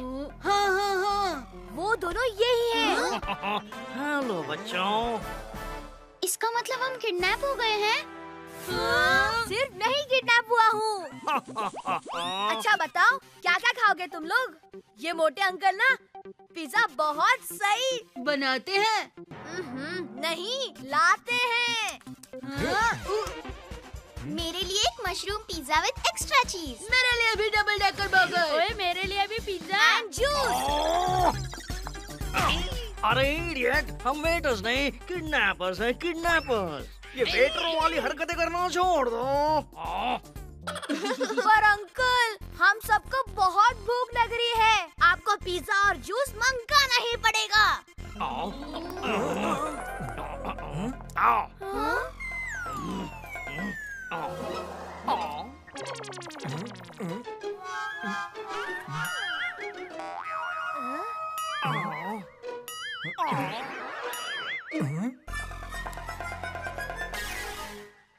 हाँ, वो दोनों यही हैं। हेलो बच्चों। इसका मतलब हम किडनैप हो गए हैं? सिर्फ नहीं किडनैप हुआ हूँ। अच्छा बताओ, क्या क्या खाओगे तुम लोग? ये मोटे अंकल ना पिज्जा बहुत सही बनाते हैं। नहीं, लाते हैं। मेरे लिए एक मशरूम पिज्जा विद एक्स्ट्रा चीज। मेरे लिए भी डबल डेकर बर्गर। ओए मेरे लिए भी पिज्जा एंड जूस। अरे इडियट, हम वेटर्स नहीं किडनैपर्स हैं, किडनैपर्स। ये वेटरों वाली हरकतें करना छोड़ दो। पर अंकल, हम सबको बहुत भूख लग रही है। आपको पिज्जा और जूस मंगाना ही पड़ेगा।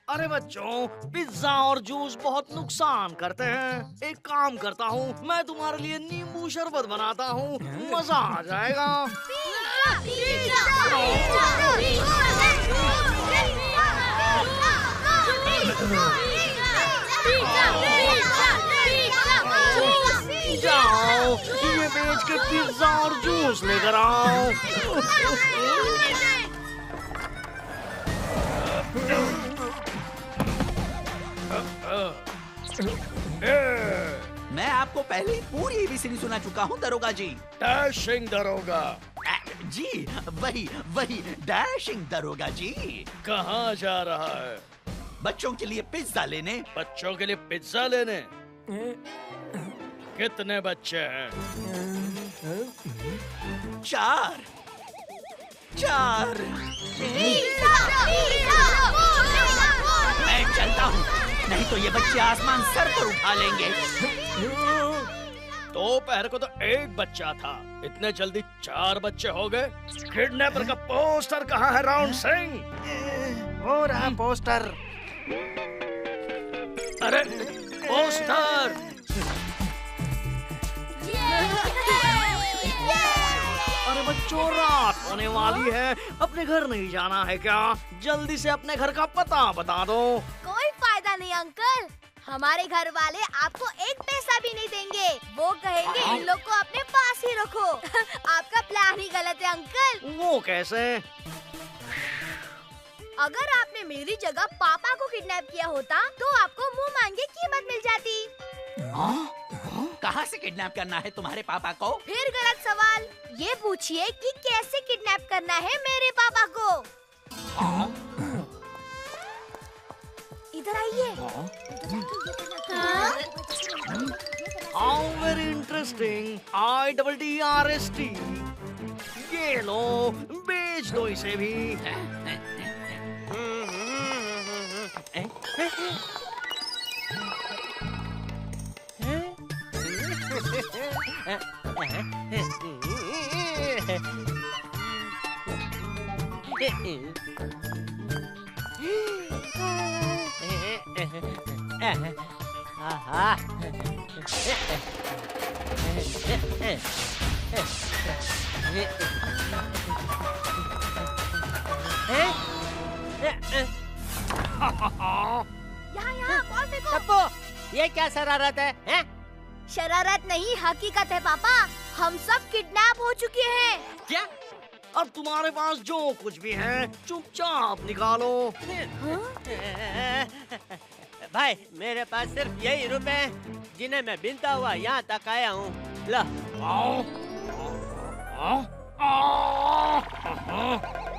अरे बच्चों, पिज्जा और जूस बहुत नुकसान करते हैं। एक काम करता हूँ, मैं तुम्हारे लिए नींबू शरबत बनाता हूँ, मजा आ जाएगा। जाओ, ये बेच के पिज्जा और जूस लेकर आओ। मैं आपको पहले पूरी एबीसी सुना चुका हूँ दरोगा जी। डैशिंग दरोगा जी, वही डैशिंग दरोगा जी। कहाँ जा रहा है? बच्चों के लिए पिज्जा लेने। बच्चों के लिए पिज्जा लेने? कितने बच्चे हैं? 4। मैं चलता हूँ, नहीं तो ये बच्चे आसमान सर पर उठा लेंगे। दोपहर को तो 1 बच्चा था, इतने जल्दी 4 बच्चे हो गए। किडनैपर का पोस्टर कहाँ है राउंड सिंह? हो रहा पोस्टर। अरे पोस्टर! अरे बच्चों, रात होने वाली है, अपने घर नहीं जाना है क्या? जल्दी से अपने घर का पता बता दो। कोई फायदा नहीं अंकल, हमारे घर वाले आपको 1 पैसा भी नहीं देंगे। वो कहेंगे इन लोग को अपने पास ही रखो। आपका प्लान ही गलत है अंकल। वो कैसे? अगर आपने मेरी जगह पापा को किडनैप किया होता तो आपको मुंह मांगे कीमत मिल जाती। कहाँ से किडनैप करना है तुम्हारे पापा को? फिर गलत सवाल। ये पूछिए कि कैसे किडनैप करना है मेरे पापा को। इधर आइए। How very interesting. IDDRST। ये लो, बेच दो इसे भी। यहाँ बॉल फेंको। टप्पू, ये क्या शरारत है? शरारत नहीं, हकीकत है पापा। हम सब किडनैप हो चुके हैं। क्या? अब तुम्हारे पास जो कुछ भी है चुपचाप निकालो। भाई, मेरे पास सिर्फ यही रुपए हैं जिन्हें मैं बिनता हुआ यहाँ तक आया हूँ। ला।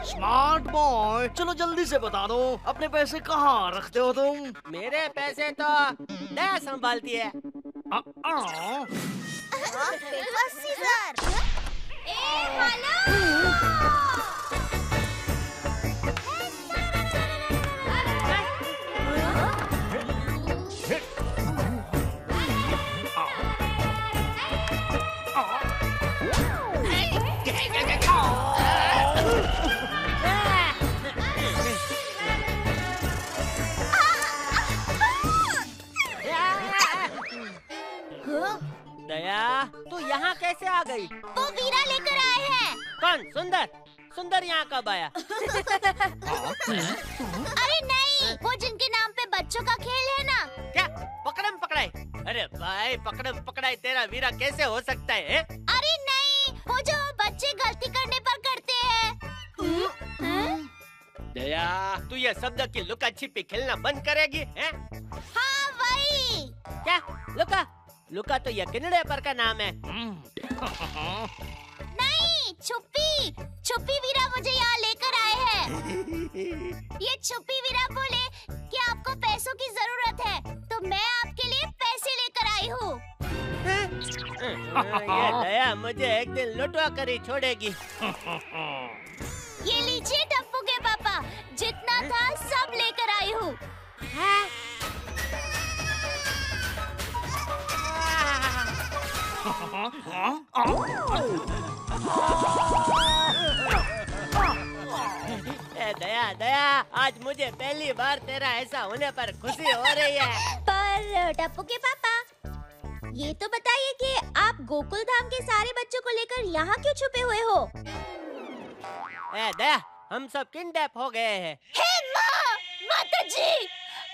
स्मार्ट बॉय, चलो जल्दी से बता दो, अपने पैसे कहाँ रखते हो तुम? मेरे पैसे तो दया संभालती है। दया, तू यहाँ कैसे आ गई? वो वीरा लेकर आए हैं। कौन? सुंदर? सुंदर यहाँ कब आया? अरे नहीं, वो जिनके नाम पे बच्चों का खेल है ना। क्या? पकड़म पकड़ाई? अरे भाई, पकड़म पकड़ाई तेरा वीरा कैसे हो सकता है? अरे नहीं, वो जो बच्चे गलती करने पर करते हैं। दया, तू ये शब्द की लुका छिपी खेलना बंद करेगी? हाँ वही। क्या? लुका? लुका तो ये किनड़े पर का नाम है। नहीं, छुपी। छुपी वीरा मुझे यहाँ लेकर आए हैं। ये छुपी वीरा बोले कि आपको पैसों की जरूरत है, तो मैं आपके लिए पैसे लेकर आई हूँ। ये दया मुझे एक दिन लुटवा कर ही छोड़ेगी। ये लीजिए टप्पू के पापा, जितना था सब लेकर आई हूँ। दया दया, आज मुझे पहली बार तेरा ऐसा होने पर खुशी हो रही है। पर टप्पू के पापा, ये तो बताइए कि आप गोकुल धाम के सारे बच्चों को लेकर यहाँ क्यों छुपे हुए हो? दया, हम सब किडनैप हो गए हैं। हे माँ, माता जी,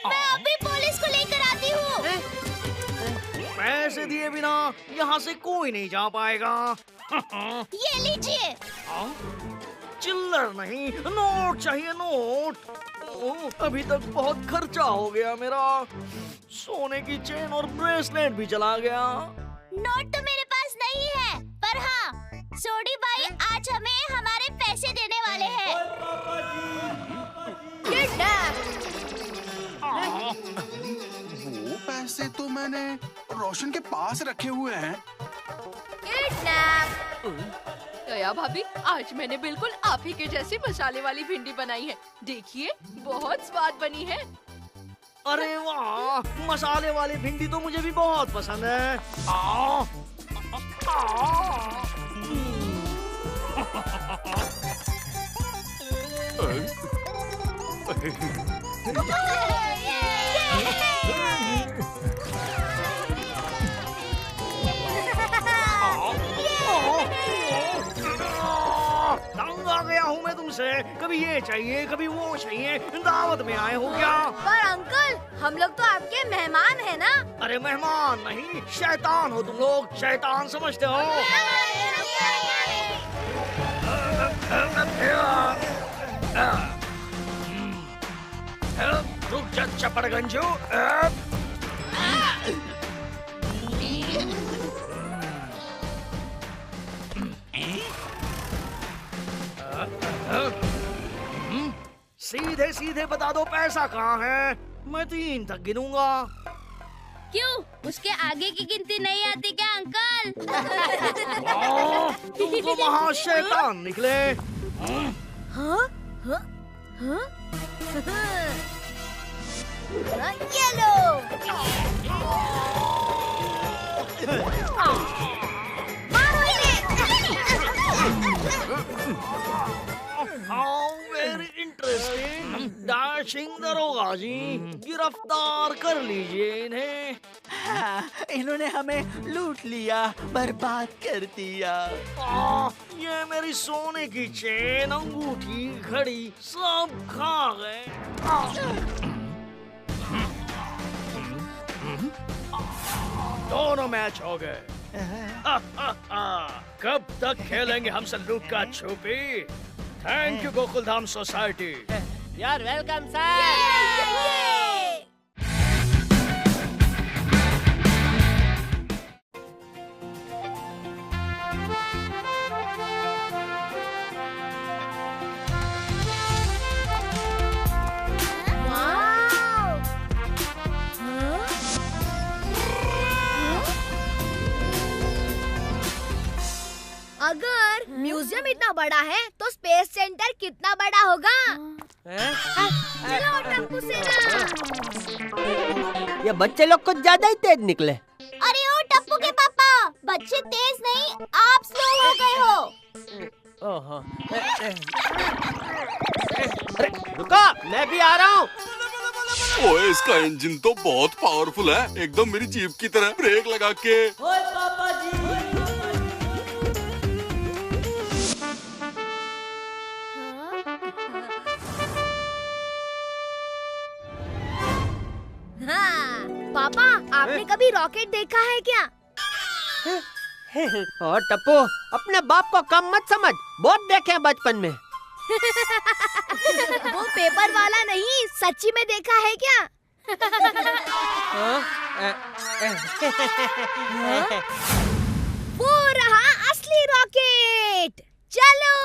मैं अभी पुलिस को लेकर आती हूँ। पैसे दिए बिना यहाँ से कोई नहीं जा पाएगा। ये लीजिए। चिल्लर नहीं, नोट चाहिए, नोट। अभी तक बहुत खर्चा हो गया मेरा। सोने की चेन और ब्रेसलेट भी चला गया। नोट तो मेरे पास नहीं है, पर हाँ, सोडी भाई आज हमें हमारे पैसे देने वाले हैं। वो पैसे तो मैंने रोशन के पास रखे हुए हैं। दया भाभी, आज मैंने बिल्कुल आप ही के जैसी मसाले वाली भिंडी बनाई है। देखिए, बहुत स्वाद बनी है। अरे वाह, मसाले वाली भिंडी तो मुझे भी बहुत पसंद है। तंग आ गया हूँ मैं तुमसे। कभी ये चाहिए, कभी वो चाहिए। दावत में आए हो क्या? पर अंकल, हम लोग तो आपके मेहमान हैं ना। अरे मेहमान नहीं, शैतान हो तुम लोग। शैतान समझते हो? रुक जा चपड़गंजू। सीधे सीधे बता दो पैसा कहाँ है, मैं 3 तक गिनूंगा। क्यों? उसके आगे की गिनती नहीं आती क्या अंकल? तुम तो वहाँ शैतान निकले। हाँ? हाँ? हाँ? ये लो। How very interesting. डैशिंग दरोगा जी, गिरफ्तार कर लीजिए इन्हें। इन्होंने हमें लूट लिया, बर्बाद कर दिया। ये मेरी सोने की चेन, अंगूठी, घड़ी सब खा गए। दोनों मैच हो गए। कब तक खेलेंगे हम सब लुक्का छुपी? Thank you Gokuldham society. यार वेलकम सर। अगर म्यूजियम इतना बड़ा है तो स्पेस सेंटर कितना बड़ा होगा? चलो टप्पू सेना। ये बच्चे लोग कुछ ज्यादा ही तेज निकले। अरे ओ टप्पू के पापा, बच्चे तेज नहीं, आप स्लो हो गए हो। ओहो। रुको, मैं भी आ रहा हूँ। ओए इसका इंजन तो बहुत पावरफुल है, एकदम मेरी जीप की तरह। ब्रेक लगा के। ओए पापा जी। हाँ, पापा आपने कभी रॉकेट देखा है क्या? और टप्पू, अपने बाप को कम मत समझ, बहुत देखे हैं बचपन में। वो पेपर वाला नहीं, सच्ची में देखा है क्या? वो रहा असली रॉकेट। चलो।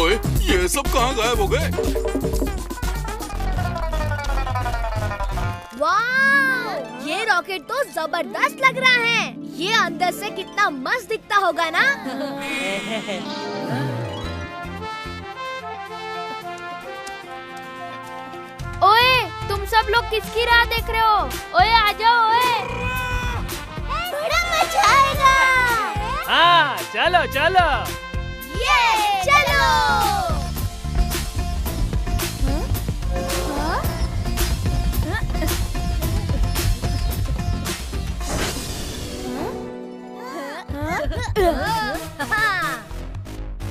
ओए ये सब कहाँ गायब हो गए? वाह, ये रॉकेट तो जबरदस्त लग रहा है। ये अंदर से कितना मस्त दिखता होगा ना? ओए, तुम सब लोग किसकी राह देख रहे हो? ओए आ जाओ ओए। बड़ा मजा आएगा। हाँ चलो चलो। ये चलो।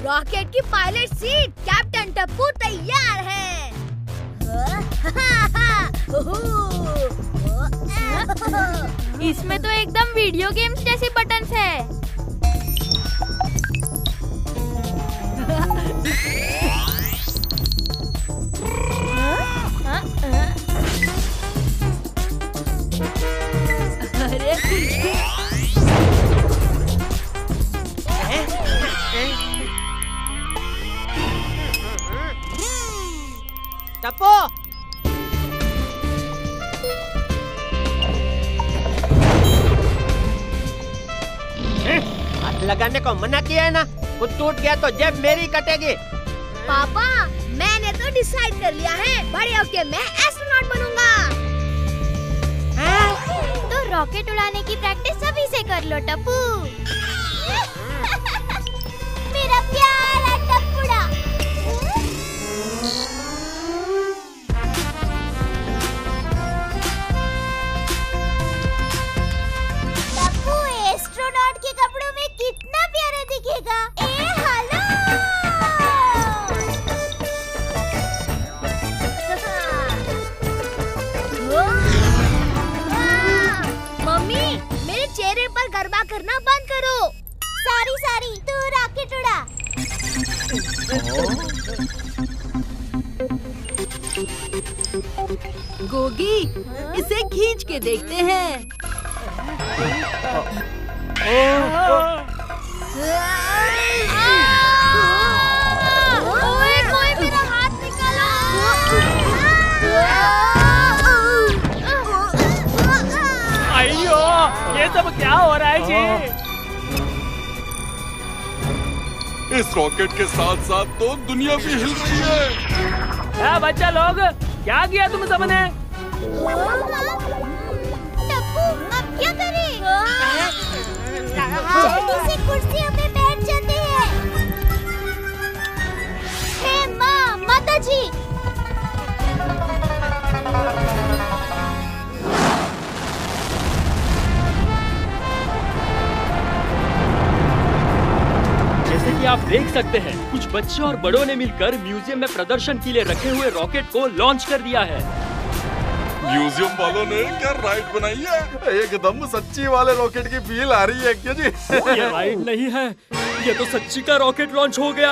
रॉकेट की पायलट सीट कैप्टन टप्पू तैयार है। इसमें तो एकदम वीडियो गेम्स जैसे बटन्स है। टप्पू, हाथ लगाने को मना किया है ना, कुछ टूट गया तो जेब मेरी कटेगी। पापा, मैंने तो डिसाइड कर लिया है, बड़े होके मैं एस्ट्रोनॉट बनूंगा। तो रॉकेट उड़ाने की प्रैक्टिस अभी से कर लो टप्पू। मेरा प्यारा टप्पूड़ा। टप्पू एस्ट्रोनॉट के कपड़ों में कितना प्यारा दिखेगा। हेलो। मम्मी, मेरे चेहरे पर गरबा करना बंद करो। सारी तू रॉकेट उड़ा। गोगी, इसे खींच के देखते हैं। ओए, कोई मेरा हाथ निकालो। अयो, ये सब क्या हो रहा है जी? इस रॉकेट के साथ साथ तो दुनिया भी हिल रही है। बच्चा लोग, क्या किया तुम सबने? टप्पू, अब क्या करें? जल्दी से कुर्सियों पे बैठ जाते हैं। देख सकते हैं कुछ बच्चों और बड़ों ने मिलकर म्यूजियम में प्रदर्शन के लिए रखे हुए रॉकेट को लॉन्च कर दिया है। म्यूजियम वालों ने क्या राइड बनाई है? एकदम सच्ची वाले रॉकेट की फील आ रही है क्या जी? ये राइड नहीं है, ये तो सच्ची का रॉकेट लॉन्च हो गया।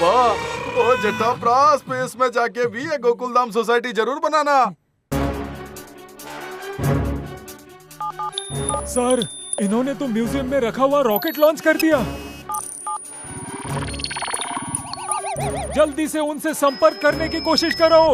वाह, ओ जेठा प्रा, स्पेस में जाके भी ये गोकुलधाम सोसाइटी जरूर बनाना। सर, इन्होंने तो म्यूजियम में रखा हुआ रॉकेट लॉन्च कर दिया। जल्दी से उनसे संपर्क करने की कोशिश करो।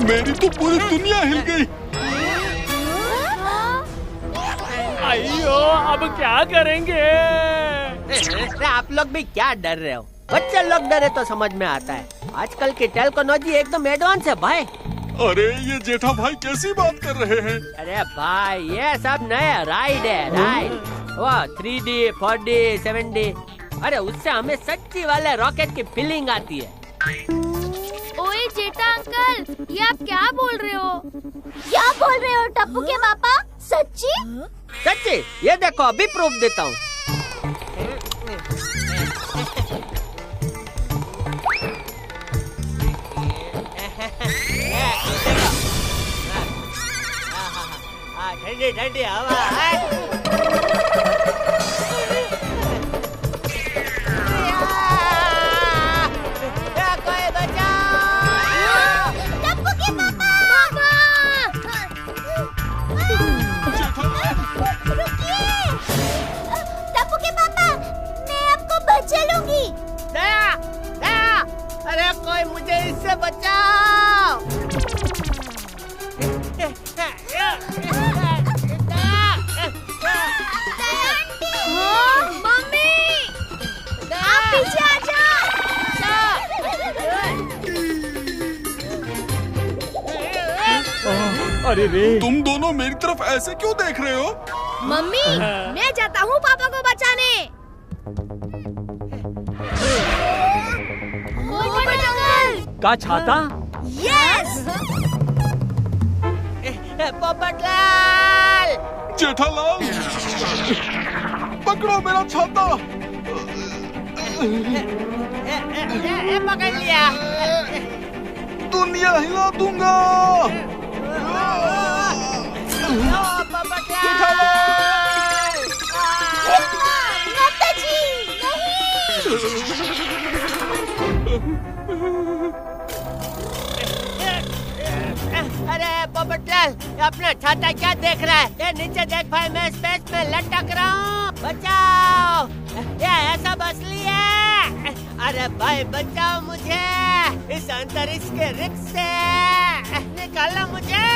मेरी तो पूरी दुनिया हिल गई। अयो, अब क्या करेंगे? आप लोग भी क्या डर रहे हो? बच्चे लोग डरे तो समझ में आता है। आजकल की टेक्नोलॉजी एकदम एडवांस है भाई। अरे ये जेठा भाई कैसी बात कर रहे हैं? अरे भाई ये सब नया राइड है, राइड। वो 3D, 4D, 7D। अरे उससे हमें सच्ची वाले रॉकेट की फीलिंग आती है। ओए जेठा अंकल, ये आप क्या बोल रहे हो? क्या बोल रहे हो टप्पू के पापा? सच्ची? सच्ची? ये देखो अभी प्रूफ देता हूँ। ठंडी ठंडी हवा है। कोई बचाओ! टप्पू के पापा! रुकिए! टप्पू के पापा, मैं आपको बचा लूंगी। दया, दया! अरे कोई मुझे इससे बचाओ! मम्मी! आप पीछे आ जाओ। अरे रे, तुम दोनों मेरी तरफ ऐसे क्यों देख रहे हो? मम्मी, मैं जाता हूँ पापा को बचाने। का छाता? यस! पोपटलाल! जेठालाल, पकड़ो मेरा छाता। पकड़ लिया। दुनिया हिला दूंगा। अरे पोपटलाल, अपना छाता क्या देख रहा है? ये नीचे देख भाई, मैं स्पेस में लटक रहा हूँ। बचाओ! ये ऐसा बसली है। अरे भाई बचाओ मुझे इस अंतरिक्ष के रिक्स से, निकालो मुझे।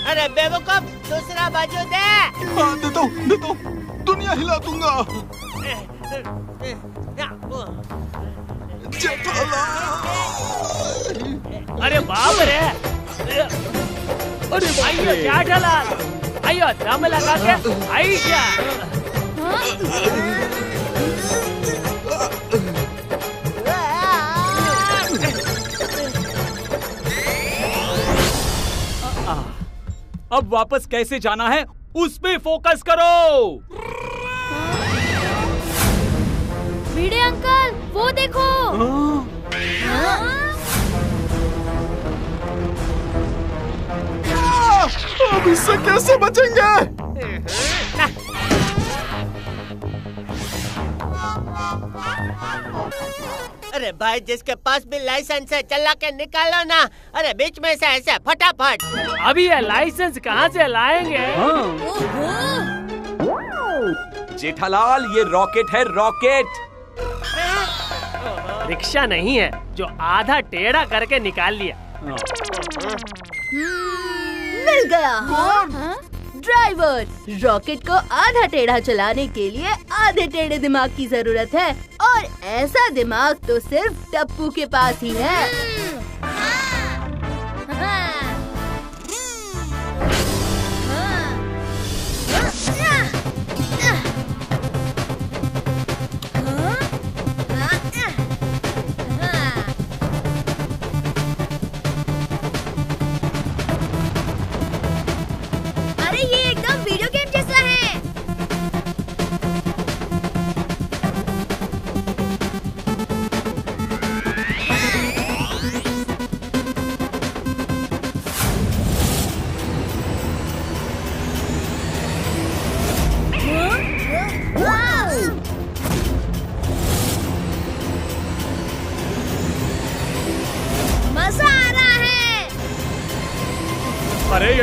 अरे बेवकूफ, दूसरा बाजू दे। हाँ, देता हूँ, दुनिया हिला दूंगा। अरे बाप रे! अरे आइयो जेठालाल, आइयो दम लगा के आइया। अब वापस कैसे जाना है उस पे फोकस करो। भिड़े अंकल, वो देखो। अब इससे कैसे बचेंगे? अरे भाई, जिसके पास भी लाइसेंस है चला के निकालो ना। अरे बीच में से ऐसे फटाफट। अभी ये लाइसेंस कहाँ से लाएंगे? जेठालाल, ये रॉकेट है, रॉकेट। रिक्शा नहीं है जो आधा टेढ़ा करके निकाल लिया। मिल गया। ड्राइवर, रॉकेट को आधा टेढ़ा चलाने के लिए आधे टेढ़े दिमाग की जरूरत है, और ऐसा दिमाग तो सिर्फ टप्पू के पास ही है।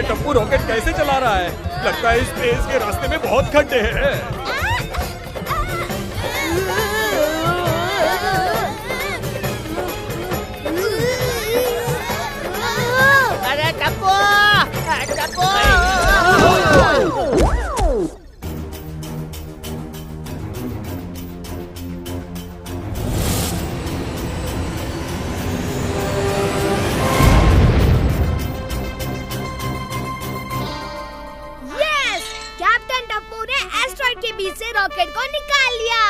टप्पू रॉकेट कैसे चला रहा है? लगता है इस स्पेस के रास्ते में बहुत खड्डे हैं। अरे टप्पू! टप्पू! कैप्टन टप्पू ने एस्ट्रॉइड के बीच से रॉकेट को निकाल लिया।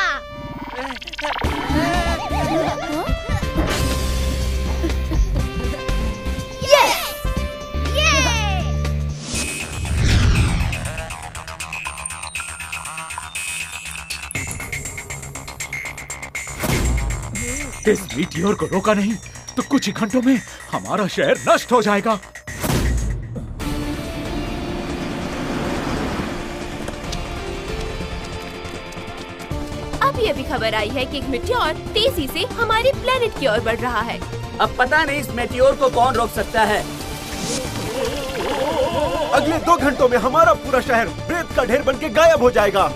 इस मीटियोर को रोका नहीं तो कुछ ही घंटों में हमारा शहर नष्ट हो जाएगा। अब ये भी खबर आई है कि एक मीटियोर तेजी से हमारी प्लेनेट की ओर बढ़ रहा है। अब पता नहीं इस मीटियोर को कौन रोक सकता है। अगले 2 घंटों में हमारा पूरा शहर रेत का ढेर बनके गायब हो जाएगा।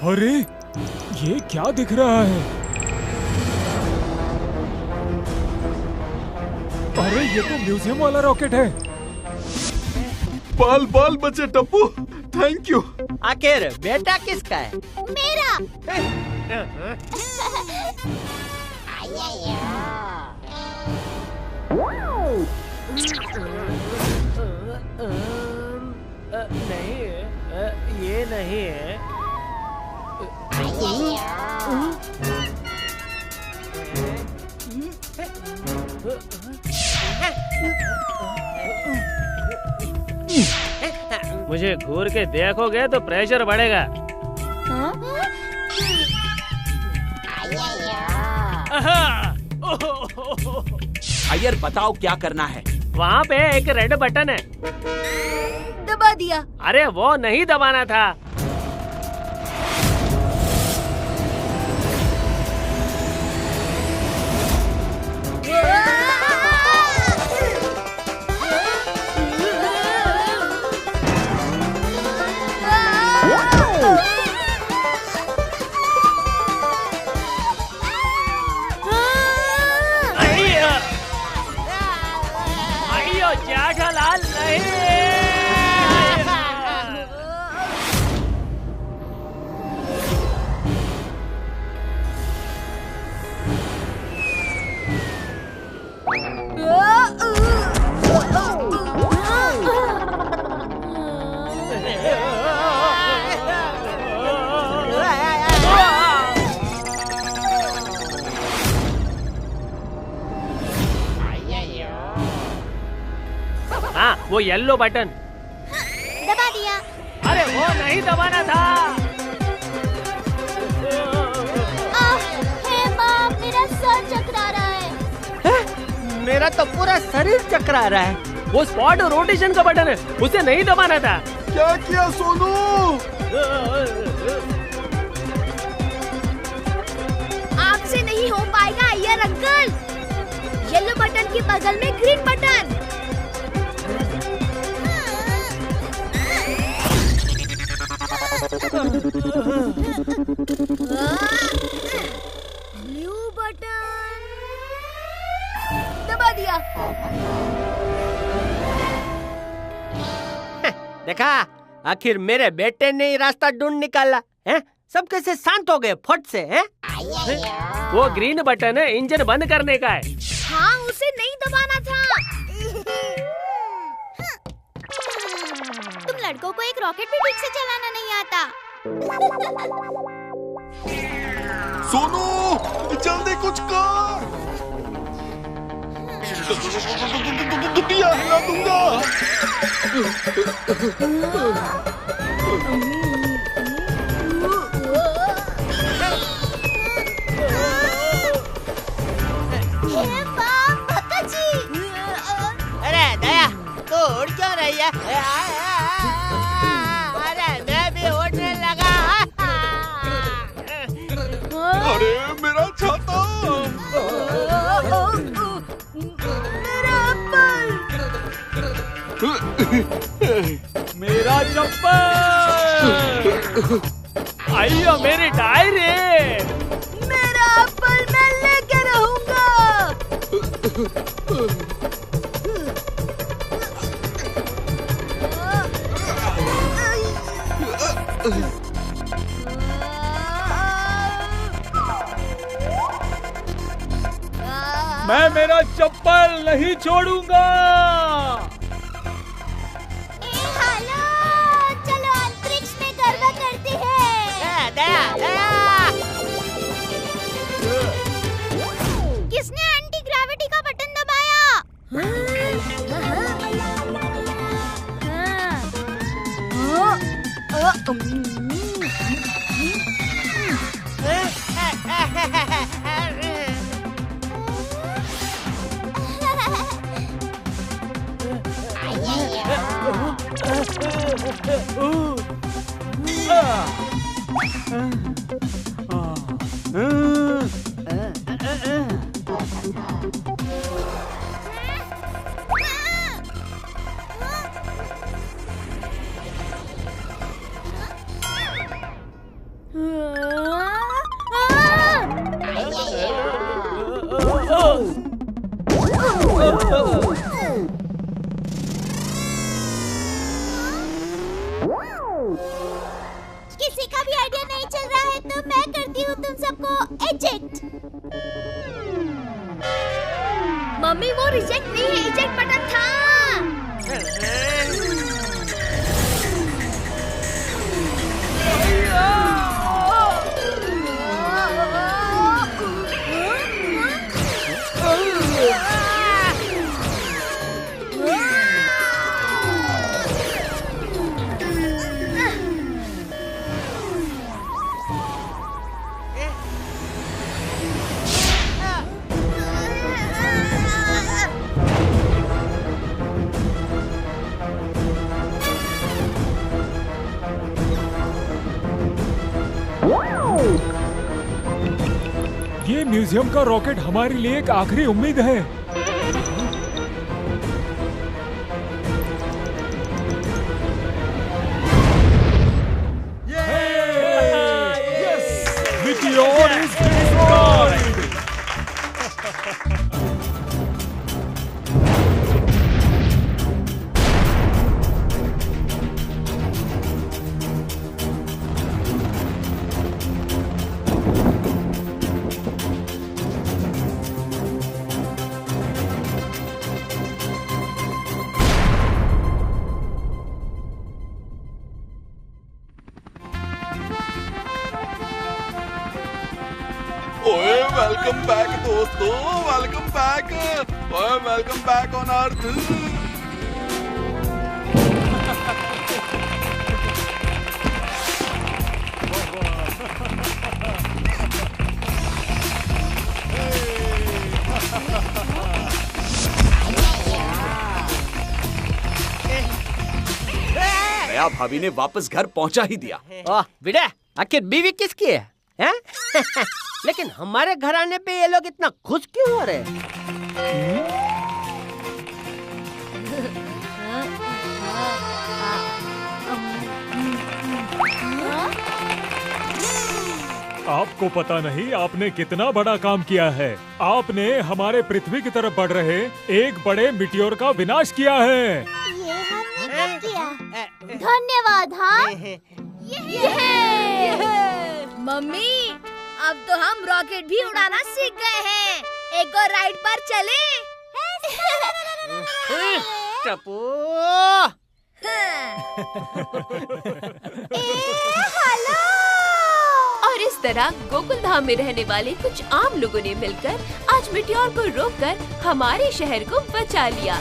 अरे ये क्या दिख रहा है? अरे ये तो म्यूजियम वाला रॉकेट है। बाल बाल बचे टप्पू, थैंक यू। आखिर बेटा किसका है? मेरा। नहीं, ये नहीं है। मुझे घूर के देखोगे तो प्रेशर बढ़ेगा। अय्यर बताओ क्या करना है? वहाँ पे एक रेड बटन है। दबा दिया। अरे वो नहीं दबाना था। जेठालाल नहीं। हाँ, वो येलो बटन दबा दिया। अरे वो नहीं दबाना था। हे माँ, मेरा सर चकरा रहा है। मेरा तो पूरा शरीर चकरा रहा है। वो स्पॉट रोटेशन का बटन है, उसे नहीं दबाना था। क्या किया सोनू? आपसे नहीं हो पाएगा अय्यर अंकल। येलो बटन के बगल में ग्रीन बटन। ब्लू बटन दबा दिया। देखा, आखिर मेरे बेटे ने ही रास्ता ढूंढ निकाला है। सब कैसे शांत हो गए फट से हैं? वो ग्रीन बटन है, इंजन बंद करने का है। हाँ, उसे नहीं दबाना था। तुम लड़कों को एक रॉकेट भी ठीक से चलाना नहीं आता। सोनू, जल्दी कुछ कर। दुनिया हिला दूंगा। अरे दया, तू उड़ क्यों रही है? अरे मैं भी उड़ने लगा। अरे मेरा छाता। मेरा एप्पल! मेरा चप्पल! आइयो मेरी डायरी! मेरा एप्पल मैं लेके रहूंगा। मैं मेरा चप्पल नहीं छोड़ूंगा। हेलो, चलो अंतरिक्ष में गरबा करते हैं। दया, दया। किसने एंटी ग्रेविटी का बटन दबाया? किसी का भी आइडिया नहीं चल रहा है तो मैं करती हूँ तुम सबको एजेक्ट। मम्मी वो रिजेक्ट नहीं है, इजेक्ट बटन था। ये म्यूजियम का रॉकेट हमारे लिए एक आखिरी उम्मीद है। Meteor is destroyed. ओए वेलकम बैक दोस्तों, वेलकम बैक। ओए वेलकम बैक ऑन अर्थ। दया भाभी ने वापस घर पहुंचा ही दिया। ओह बेटा, आखिर बीवी किसकी है? हैं? लेकिन हमारे घर आने पे ये लोग इतना खुश क्यों हो रहे हैं? आपको पता नहीं आपने कितना बड़ा काम किया है। आपने हमारे पृथ्वी की तरफ बढ़ रहे एक बड़े मिटियोर का विनाश किया है। ये हमने कब किया? धन्यवाद। हाँ मम्मी अब तो हम रॉकेट भी उड़ाना सीख गए हैं। एक और राइड पर चले? टप्पू। हेलो। और इस तरह गोकुल धाम में रहने वाले कुछ आम लोगों ने मिलकर आज मिटियोर को रोककर हमारे शहर को बचा लिया।